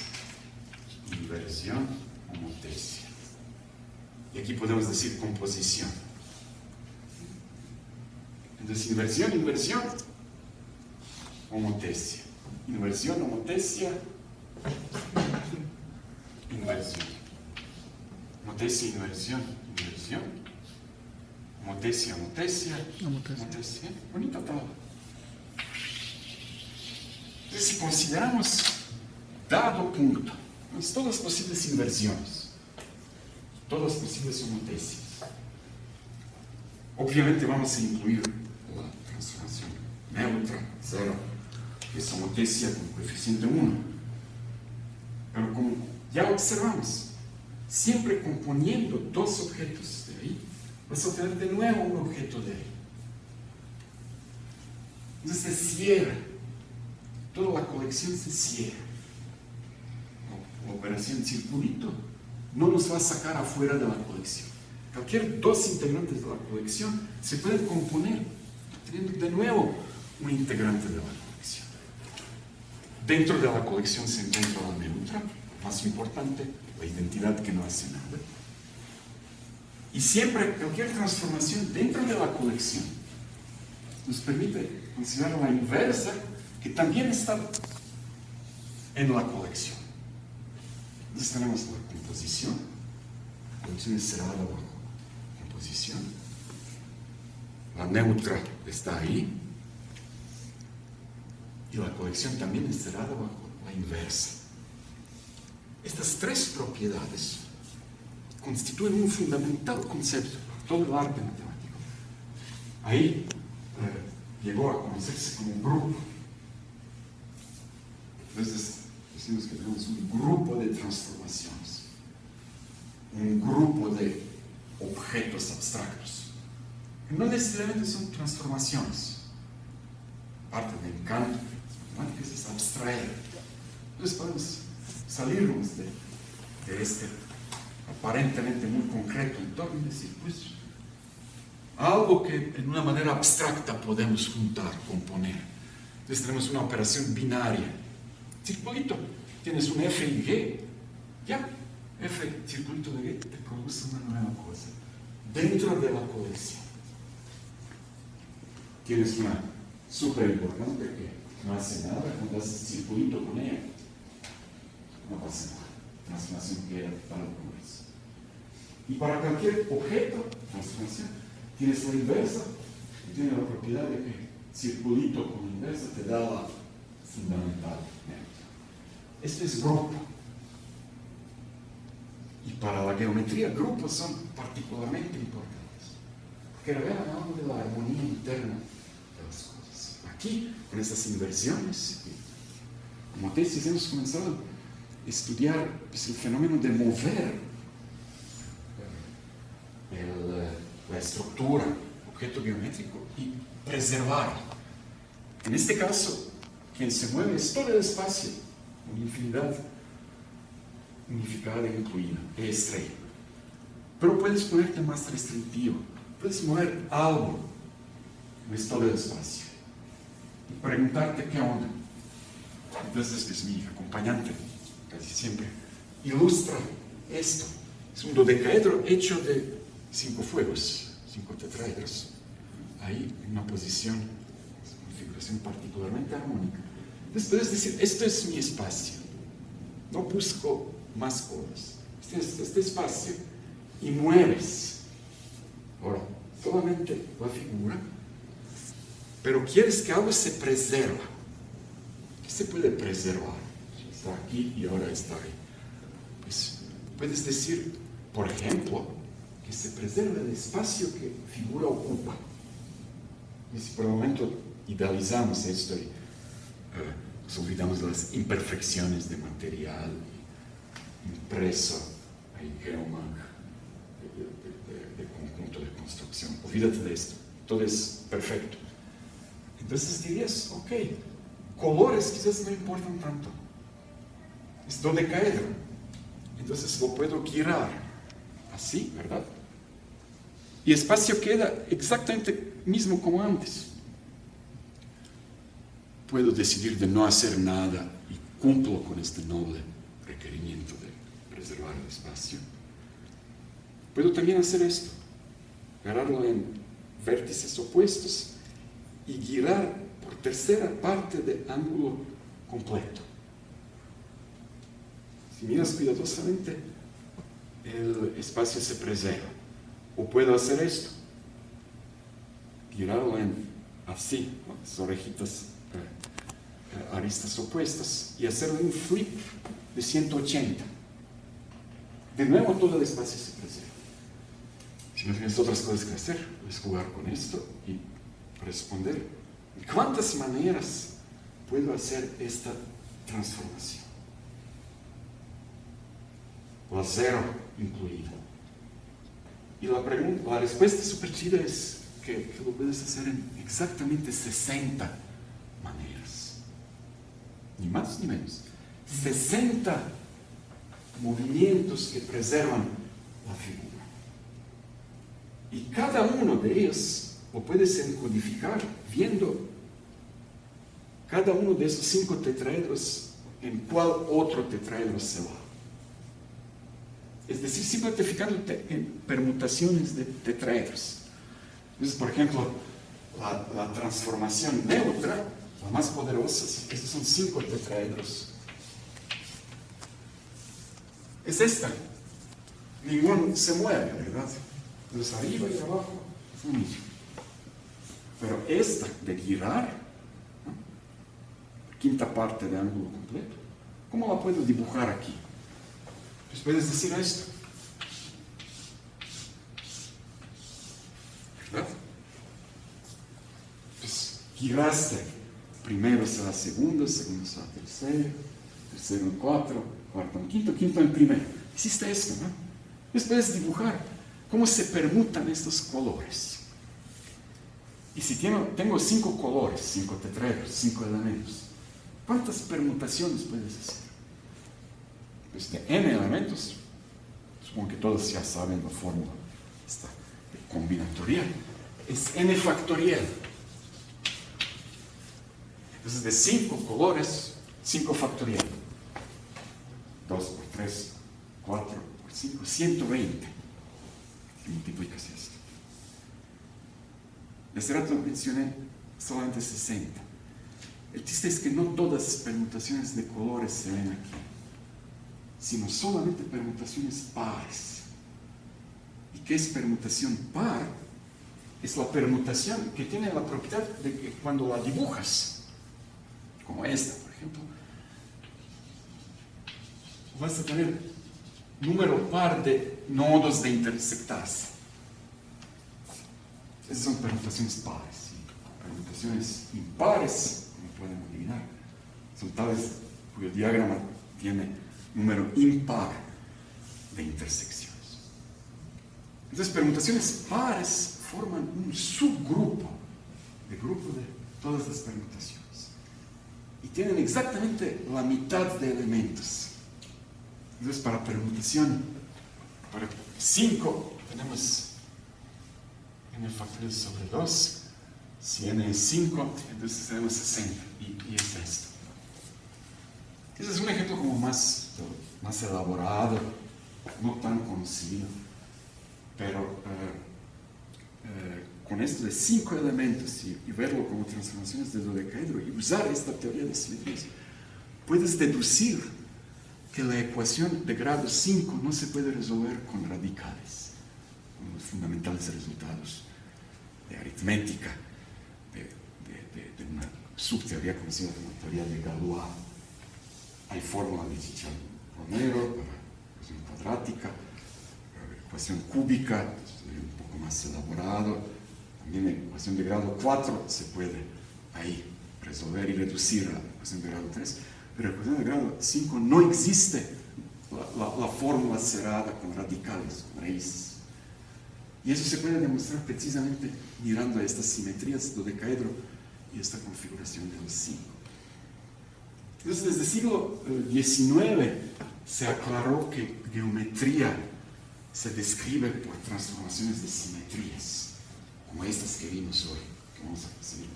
A: Inversión, homotesia. Y aquí podemos decir composición. Entonces inversión, homotesia. Inversión, homotesia, inversión. Homotesia, inversión. Homotesia, homotesia. Bonita tabla. Entonces, si consideramos dado punto, pues, todas las posibles inversiones, todas las posibles homotesias, obviamente vamos a incluir la transformación neutra, 0, que es homotesia con coeficiente 1. Pero como ya observamos, siempre componiendo dos objetos de ahí, vas a obtener de nuevo un objeto de ahí. Entonces se cierra, toda la colección se cierra. La operación circulito no nos va a sacar afuera de la colección. Cualquier dos integrantes de la colección se pueden componer, teniendo de nuevo un integrante de la colección. Dentro de la colección se encuentra la neutra, más importante, la identidad que no hace nada. Y siempre, cualquier transformación dentro de la colección nos permite considerar la inversa, que también está en la colección. Entonces tenemos la composición. La colección es cerrada bajo composición. La neutra está ahí. Y la colección también es cerrada bajo la inversa. Estas tres propiedades constituyen un fundamental concepto para todo el arte matemático. Ahí llegó a conocerse como un grupo. Entonces decimos que tenemos un grupo de transformaciones, un grupo de objetos abstractos. No necesariamente son transformaciones. Parte del encanto de las matemáticas es abstraer. Entonces podemos salirnos de este aparentemente muy concreto entorno y decir, pues, algo que en una manera abstracta podemos juntar, componer. Entonces tenemos una operación binaria. Circulito, tienes un F y G, ya, F circulito de G te produce una nueva cosa dentro de la colección. Tienes una súper importante que no hace nada cuando haces circulito con ella, no pasa nada, transformación queda tal como es. Y para cualquier objeto, transformación, tienes la inversa, y tiene la propiedad de que circulito con inversa te da la fundamental. Esto es grupo. Y para la geometría, grupos son particularmente importantes. Porque revelan algo de la armonía interna de las cosas. Aquí, con estas inversiones, homotesias, hemos comenzado a estudiar pues, el fenómeno de mover la estructura, objeto geométrico, y preservarlo. En este caso, quien se mueve es todo el espacio, una infinidad unificada e incluida, E estrella. Pero puedes ponerte más restrictivo, puedes mover algo, no es todo el espacio, y preguntarte qué onda. Entonces, pues, mi acompañante, casi siempre, ilustra esto. Es un dodecaedro hecho de 5 fuegos, 5 tetraedros, ahí en una posición, una configuración particularmente armónica. Entonces puedes decir, esto es mi espacio, no busco más cosas, este espacio, y mueves. Ahora, solamente la figura, pero quieres que algo se preserva. se puede preservar. Está aquí y ahora está ahí. Pues puedes decir, por ejemplo, que se preserva el espacio que figura ocupa. Y si por el momento idealizamos esto y nos olvidamos de las imperfecciones de material impreso en Geomag de conjunto de construcción. Olvídate de esto, todo es perfecto. Entonces dirías, ok, colores quizás no importan tanto. Es dodecaedro. Entonces lo puedo girar así, ¿verdad? Y el espacio queda exactamente mismo como antes. Puedo decidir de no hacer nada y cumplo con este noble requerimiento de preservar el espacio. Puedo también hacer esto, agarrarlo en vértices opuestos y girar por tercera parte de ángulo completo. Si miras cuidadosamente, el espacio se preserva. O puedo hacer esto, girarlo en así, con las orejitas, aristas opuestas, y hacerlo un flip de 180. De nuevo todo el espacio se preserva. Si no tienes otras cosas que hacer, puedes jugar con esto y responder: ¿de cuántas maneras puedo hacer esta transformación? La cero incluida. Y la respuesta súper chida es que lo puedes hacer en exactamente 60 maneras. Ni más ni menos. 60 movimientos que preservan la figura. Y cada uno de ellos lo puedes encodificar viendo cada uno de esos 5 tetraedros en cuál otro tetraedro se va. Es decir, simplemente fijándote en permutaciones de tetraedros. Entonces, por ejemplo, la transformación neutra, la más poderosa, estos son 5 tetraedros. Es esta. Ninguno se mueve, ¿verdad? Entonces, arriba y abajo es lo mismo. Pero esta de girar, ¿no? Quinta parte de ángulo completo, ¿cómo la puedo dibujar aquí? Pues puedes decir esto, ¿verdad? Pues giraste, primero será segundo, segundo será tercero, tercero en cuatro, cuarto en quinto, quinto en primero. Hiciste esto, ¿no? Entonces puedes dibujar cómo se permutan estos colores. Y si tengo 5 colores, 5 tetraedros, 5 elementos, ¿cuántas permutaciones puedes hacer? Pues de n elementos, supongo que todos ya saben la fórmula esta de combinatoria, es n factorial. Entonces de 5 colores, 5 factorial. 2 por 3, 4 por 5, 120. Y multiplicas esto. De hace rato mencioné solamente 60. El chiste es que no todas las permutaciones de colores se ven aquí, sino solamente permutaciones pares. ¿Y qué es permutación par? Es la permutación que tiene la propiedad de que cuando la dibujas, como esta, por ejemplo, vas a tener número par de nodos de intersectarse. Esas son permutaciones pares. ¿Sí? Permutaciones impares, como pueden adivinar, son tales cuyo diagrama tiene número impar de intersecciones. Entonces, permutaciones pares forman un subgrupo de todas las permutaciones. Y tienen exactamente la mitad de elementos. Entonces, para permutación, para 5, tenemos n factorial sobre 2. Si n es 5, entonces tenemos 60. Y es esto. Ese es un ejemplo como más elaborado, no tan conocido, pero con esto de 5 elementos y verlo como transformaciones de dodecaedro y usar esta teoría de simetrías, puedes deducir que la ecuación de grado 5 no se puede resolver con radicales, con los fundamentales resultados de aritmética, de una subteoría conocida como teoría de Galois. Hay fórmula de Chicharro-Romero para ecuación cuadrática, ecuación cúbica, un poco más elaborado. También la ecuación de grado 4 se puede ahí resolver y reducir a la ecuación de grado 3, pero la ecuación de grado 5 no existe la fórmula cerrada con radicales, con raíces. Y eso se puede demostrar precisamente mirando a estas simetrías dodecaedro y esta configuración de los 5. Entonces, desde el siglo XIX se aclaró que geometría se describe por transformaciones de simetrías, como estas que vimos hoy, que vamos a seguir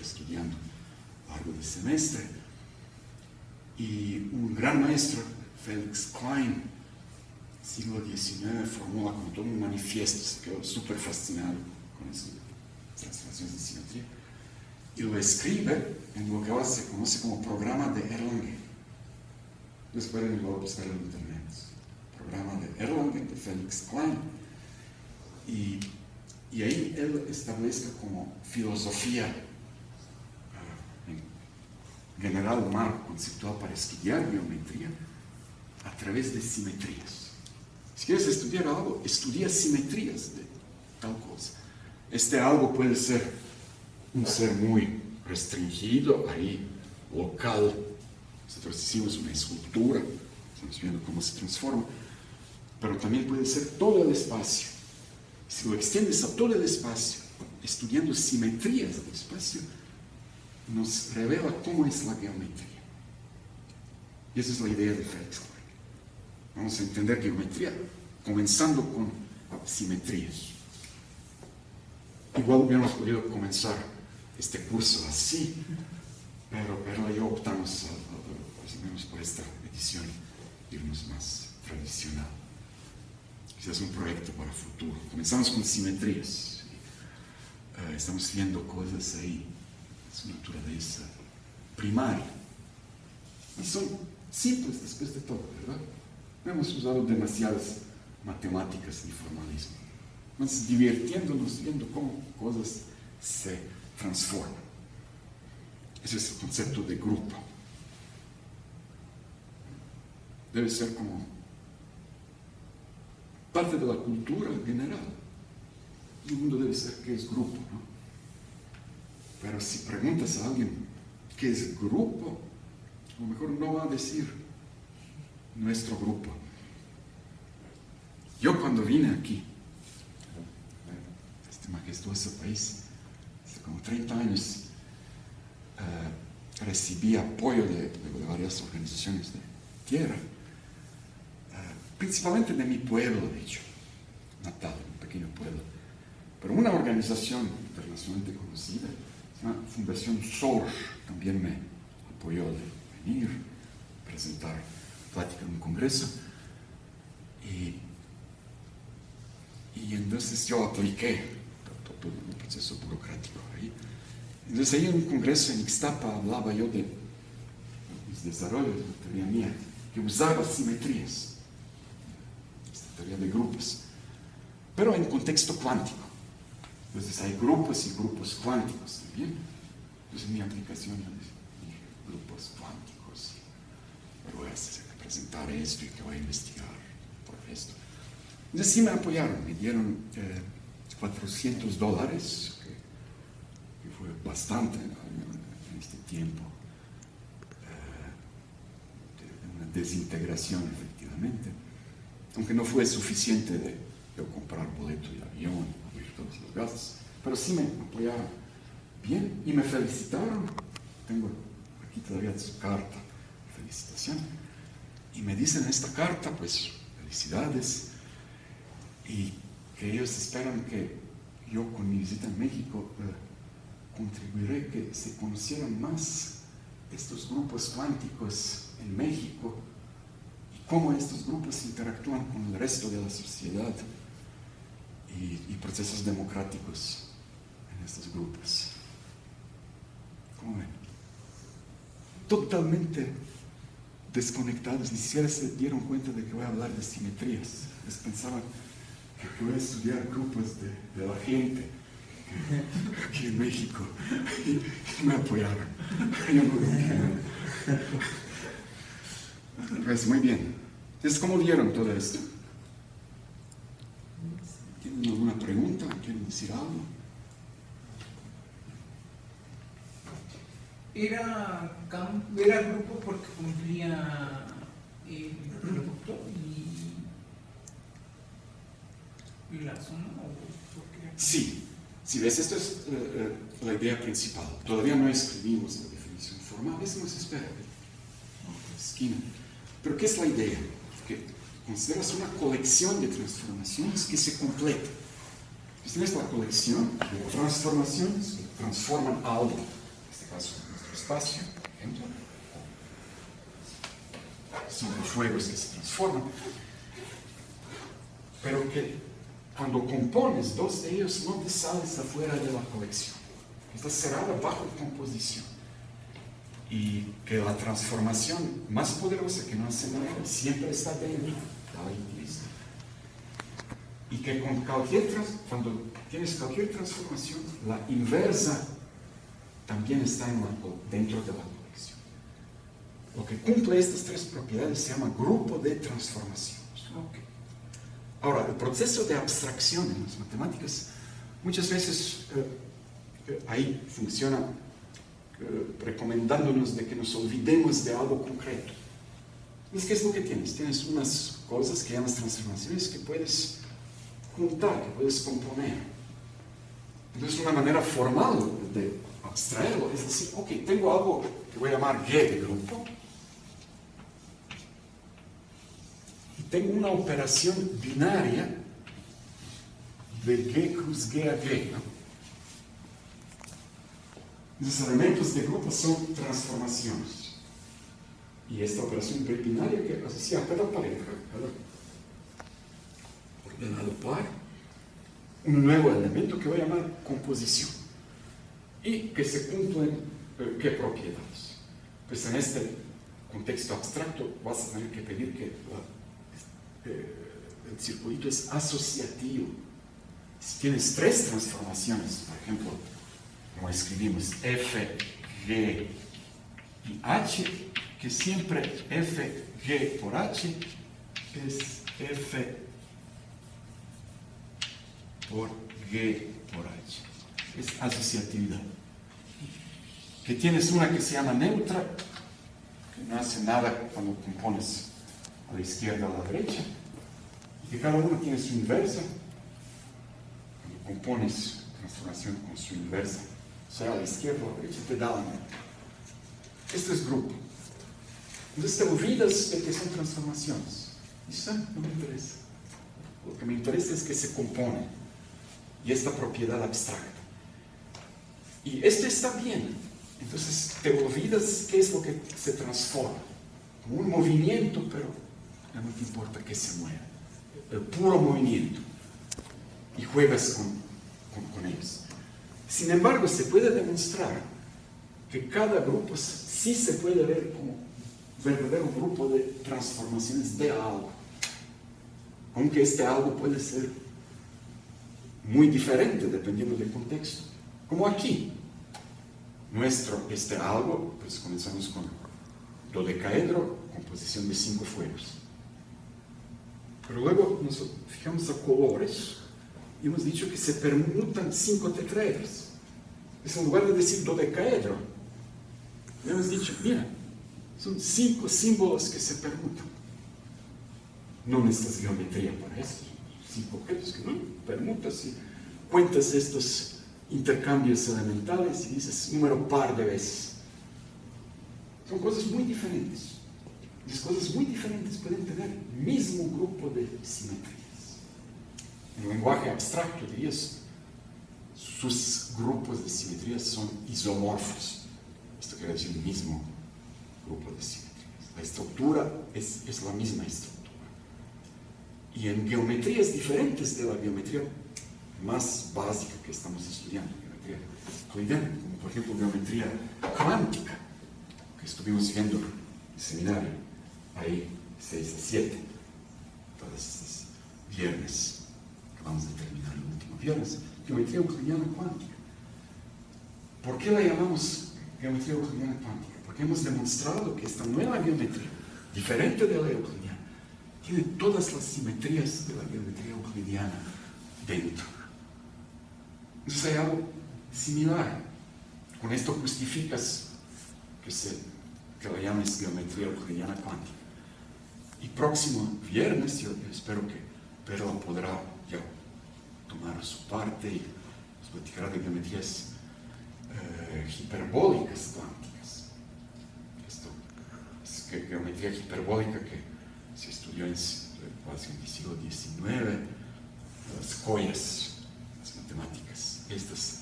A: estudiando a lo largo del semestre. Y un gran maestro, Felix Klein, siglo XIX, formula como todo un manifiesto, se quedó súper fascinado con esas transformaciones de simetría, y lo escribe en lo que ahora se conoce como programa de Erlangen. Ustedes pueden luego buscarlo en internet. Programa de Erlangen, de Felix Klein. Y ahí él establece como filosofía en general, un marco conceptual para estudiar geometría a través de simetrías. Si quieres estudiar algo, estudia simetrías de tal cosa. Este algo puede ser un ser muy restringido, ahí, local. Nosotros hicimos una escultura, estamos viendo cómo se transforma, pero también puede ser todo el espacio. Si lo extiendes a todo el espacio, estudiando simetrías del espacio, nos revela cómo es la geometría. Y esa es la idea de Felix Klein. Vamos a entender geometría comenzando con simetrías. Igual hubiéramos podido comenzar este curso así, pero Perla y yo optamos más o menos por esta edición, irnos más tradicional. Quizás un proyecto para el futuro. Comenzamos con simetrías. Estamos viendo cosas ahí, su naturaleza primaria. Y son simples después de todo, ¿verdad? No hemos usado demasiadas matemáticas ni formalismo. Vamos divirtiéndonos viendo cómo cosas se transforman. Ese es el concepto de grupo. Debe ser como parte de la cultura general. El mundo debe ser qué es grupo, ¿no? Pero si preguntas a alguien qué es grupo, a lo mejor no va a decir nuestro grupo. Yo cuando vine aquí, a este majestuoso país, hace como 30 años, recibí apoyo de varias organizaciones de tierra, principalmente de mi pueblo, de hecho, natal, un pequeño pueblo, pero una organización internacionalmente conocida, una Fundación Soros, también me apoyó de venir, presentar plática en un congreso, y entonces yo apliqué todo el proceso burocrático ahí. Entonces ahí en un congreso en Ixtapa hablaba yo de mis desarrollos, la teoría mía, que usaba simetrías, esta teoría de grupos, pero en contexto cuántico. Entonces hay grupos y grupos cuánticos también. Entonces en mi aplicación yo dije grupos cuánticos, pero voy a presentar esto y que voy a investigar por esto. Entonces sí me apoyaron, me dieron $400, que fue bastante en este tiempo, de una desintegración efectivamente, aunque no fue suficiente de yo comprar boleto de avión, cubrir todos los gastos, pero sí me apoyaron bien y me felicitaron. Tengo aquí todavía su carta de felicitación, y me dicen en esta carta, pues, felicidades, y que ellos esperan que yo con mi visita en México contribuiré que se conocieran más estos grupos cuánticos en México y cómo estos grupos interactúan con el resto de la sociedad y procesos democráticos en estos grupos. ¿Cómo ven? Totalmente desconectados, ni siquiera se dieron cuenta de que voy a hablar de simetrías. Les pensaban que voy a estudiar grupos de la gente, que aquí en México y me apoyaron. Yo no dije nada. Pues muy bien. Entonces, ¿cómo vieron todo esto? ¿Tienen alguna pregunta? ¿Quieren decir algo?
B: Era grupo porque cumplía el producto y la zona, o por qué?
A: Sí, si ves, esto es la idea principal. Todavía no escribimos la definición formal, eso nos espera. La esquina. Pero ¿qué es la idea? Que consideras una colección de transformaciones que se completa. Tienes la colección de transformaciones que transforman algo, en este caso nuestro espacio, por ejemplo. Son los fuegos que se transforman. Pero que cuando compones dos de ellos no te sales afuera de la colección. Está cerrada bajo composición. Y que la transformación más poderosa que no hace nada siempre está dentro, ahí listo. Y que cuando tienes cualquier transformación, la inversa también está dentro de la colección. Lo que cumple estas tres propiedades se llama grupo de transformaciones.
B: Ok.
A: Ahora, el proceso de abstracción en las matemáticas muchas veces ahí funciona recomendándonos de que nos olvidemos de algo concreto. ¿Qué es lo que tienes? Tienes unas cosas que llamas transformaciones que puedes juntar, que puedes componer. Entonces, una manera formal de abstraerlo es decir, ok, tengo algo que voy a llamar G de grupo, y tengo una operación binaria de G cruz G a G, ¿no? Los elementos de grupo son transformaciones. Y esta operación binaria que asocia a cada pareja, cada ordenado par, un nuevo elemento que voy a llamar composición. Y que se cumplen, ¿qué propiedades? Pues en este contexto abstracto vas a tener que pedir que el circuito es asociativo. Si tienes tres transformaciones, por ejemplo, como escribimos F, G y H, que siempre F, G por H es F por G por H. Es asociatividad. Que tienes una que se llama neutra, que no hace nada cuando compones a la izquierda o a la derecha, y que cada uno tiene su inversa. Cuando compones transformación con su inversa, sea a la izquierda o a la derecha, te da la neutra. Esto es grupo. Entonces te olvidas de que son transformaciones. Y eso no me interesa. Lo que me interesa es que se compone. Y esta propiedad abstracta. Y esto está bien. Entonces te olvidas qué es lo que se transforma. Como un movimiento, pero no te importa que se mueva. El puro movimiento. Y juegas con ellos. Sin embargo, se puede demostrar que cada grupo sí se puede ver como un verdadero grupo de transformaciones de algo. Aunque este algo puede ser muy diferente dependiendo del contexto. Como aquí. Este algo, pues comenzamos con dodecaedro, composición de 5 fuegos. Pero luego nos fijamos a colores y hemos dicho que se permutan 5 tetraedros. Es en lugar de decir dodecaedro, hemos dicho, mira, son 5 símbolos que se permutan. No necesitas geometría para esto. 5 objetos que no permutas y cuentas estos intercambios elementales y dices número par de veces. Son cosas muy diferentes. Las cosas muy diferentes pueden tener el mismo grupo de simetrías. En el lenguaje abstracto dirías, sus grupos de simetrías son isomorfos. Esto quiere decir el mismo grupo de simetrías. La estructura es la misma estructura. Y en geometrías diferentes de la geometría más básica que estamos estudiando, geometría euclidiana, como por ejemplo geometría cuántica, que estuvimos viendo en el seminario, ahí 6 a 7, todos estos viernes, que vamos a terminar el último viernes, geometría euclidiana cuántica. ¿Por qué la llamamos geometría euclidiana cuántica? Porque hemos demostrado que esta nueva geometría, diferente de la euclidiana, tiene todas las simetrías de la geometría euclidiana dentro. Entonces hay algo similar. Con esto justificas que la llames geometría euclidiana cuántica. Y próximo viernes yo espero que Perla podrá ya tomar su parte y nos platicará de geometrías hiperbólicas cuánticas. Esto es que geometría hiperbólica que se estudió en casi en el siglo XIX, las joyas, las matemáticas, estas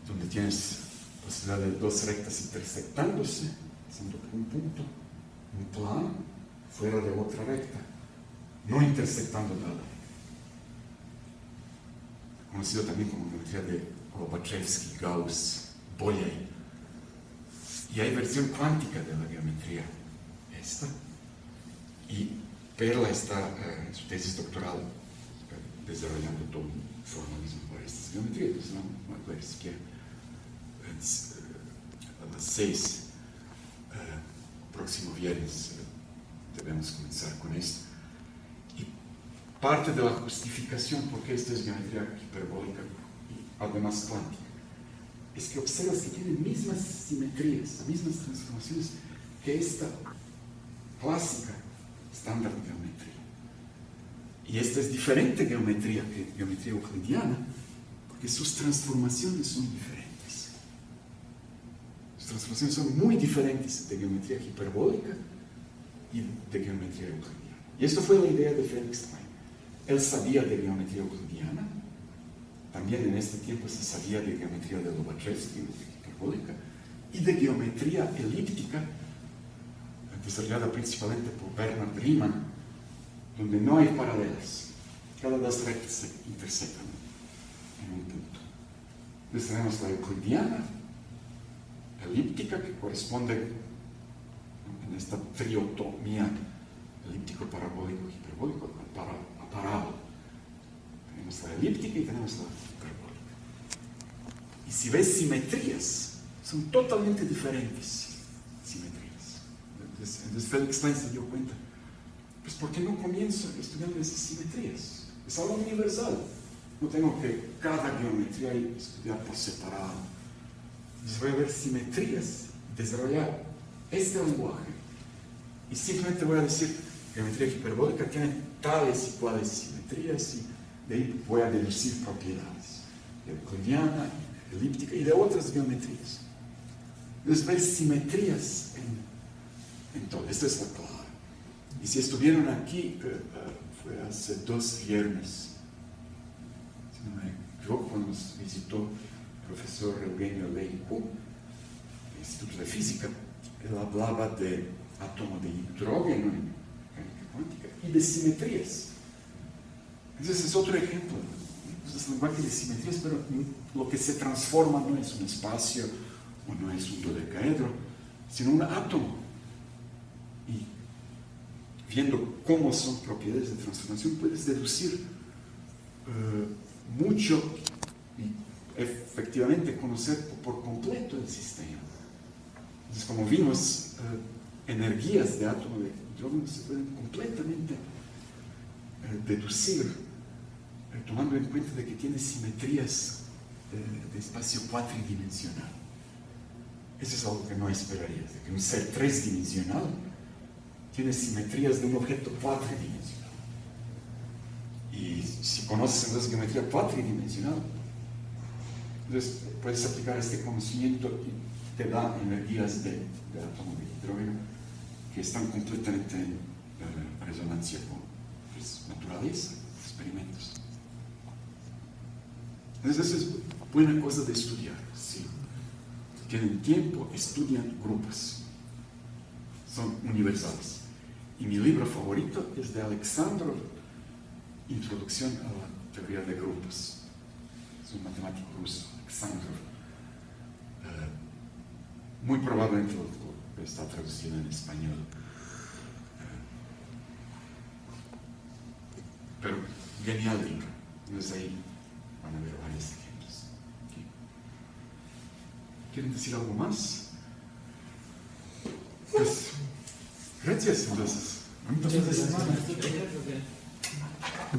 A: donde tienes posibilidad de dos rectas intersectándose, pasando por un punto, un plano, fuera de otra recta, no intersectando nada. Conocido también como geometría de Lobachevsky, Gauss, Bolyai. Y hay versión cuántica de la geometría esta. Y Perla está en su tesis doctoral desarrollando todo un formalismo para estas geometrías. Entonces, vamos a ver si quiere a las 6, próximo viernes, debemos comenzar con esto. Y parte de la justificación por qué esto es geometría hiperbólica y además cuántica es que observas que tienen mismas simetrías, mismas transformaciones que esta clásica estándar de geometría. Y esta es diferente geometría que geometría euclidiana porque sus transformaciones son diferentes. Sus transformaciones son muy diferentes de geometría hiperbólica y de geometría euclidiana. Y esto fue la idea de Felix Klein. Él sabía de geometría euclidiana, también en este tiempo se sabía de geometría de Lobachevsky, hiperbólica, y de geometría elíptica, desarrollada principalmente por Bernard Riemann, donde no hay paralelas. Cada dos rectas se intersectan en un punto. Entonces tenemos la euclidiana, elíptica, que corresponde en esta triotomía elíptico, parabólico, hiperbólico, a parábola. Tenemos la elíptica y tenemos la hiperbólica. Y si ves simetrías, son totalmente diferentes simetrías. Entonces Felix Klein se dio cuenta, pues ¿por qué no comienzo estudiando esas simetrías? Es algo universal. No tengo que cada geometría estudiar por separado. Entonces voy a ver simetrías, desarrollar este lenguaje y simplemente voy a decir geometría hiperbólica tiene tales y cuales simetrías y de ahí voy a deducir propiedades euclidiana, elíptica y de otras geometrías. Entonces ver simetrías en todo. Esta es la clave. Y si estuvieron aquí, fue hace 2 viernes, si no me equivoco, cuando nos visitó el profesor Eugenio Leico, del Instituto de Física. Él hablaba de átomo de hidrógeno en mecánica cuántica y de simetrías. Entonces es otro ejemplo. Es un lenguaje de simetrías, pero lo que se transforma no es un espacio o no es un dodecaedro, sino un átomo. Y viendo cómo son propiedades de transformación, puedes deducir mucho y efectivamente conocer por completo el sistema. Entonces, como vimos, energías de átomo de hidrógeno se pueden completamente deducir, tomando en cuenta de que tiene simetrías de espacio cuatridimensional. Eso es algo que no esperarías, de que un ser 3-dimensional tiene simetrías de un objeto cuatridimensional. Y si conoces entonces geometría cuatridimensional, entonces puedes aplicar este conocimiento y te da energías de átomo de hidrógeno que están completamente en resonancia con naturaleza, experimentos. Entonces eso es buena cosa de estudiar. Sí. Si tienen tiempo, estudian grupos. Son universales. Y mi libro favorito es de Alexandrov, Introducción a la teoría de grupos. Es un matemático ruso, Alexandrov. Muy probablemente está traducido en español. Pero genial libro. Entonces ahí van a ver varias ¿Quieren decir algo más? Pues, gracias entonces. Muchas gracias.
E: ¿Tú quieres o qué?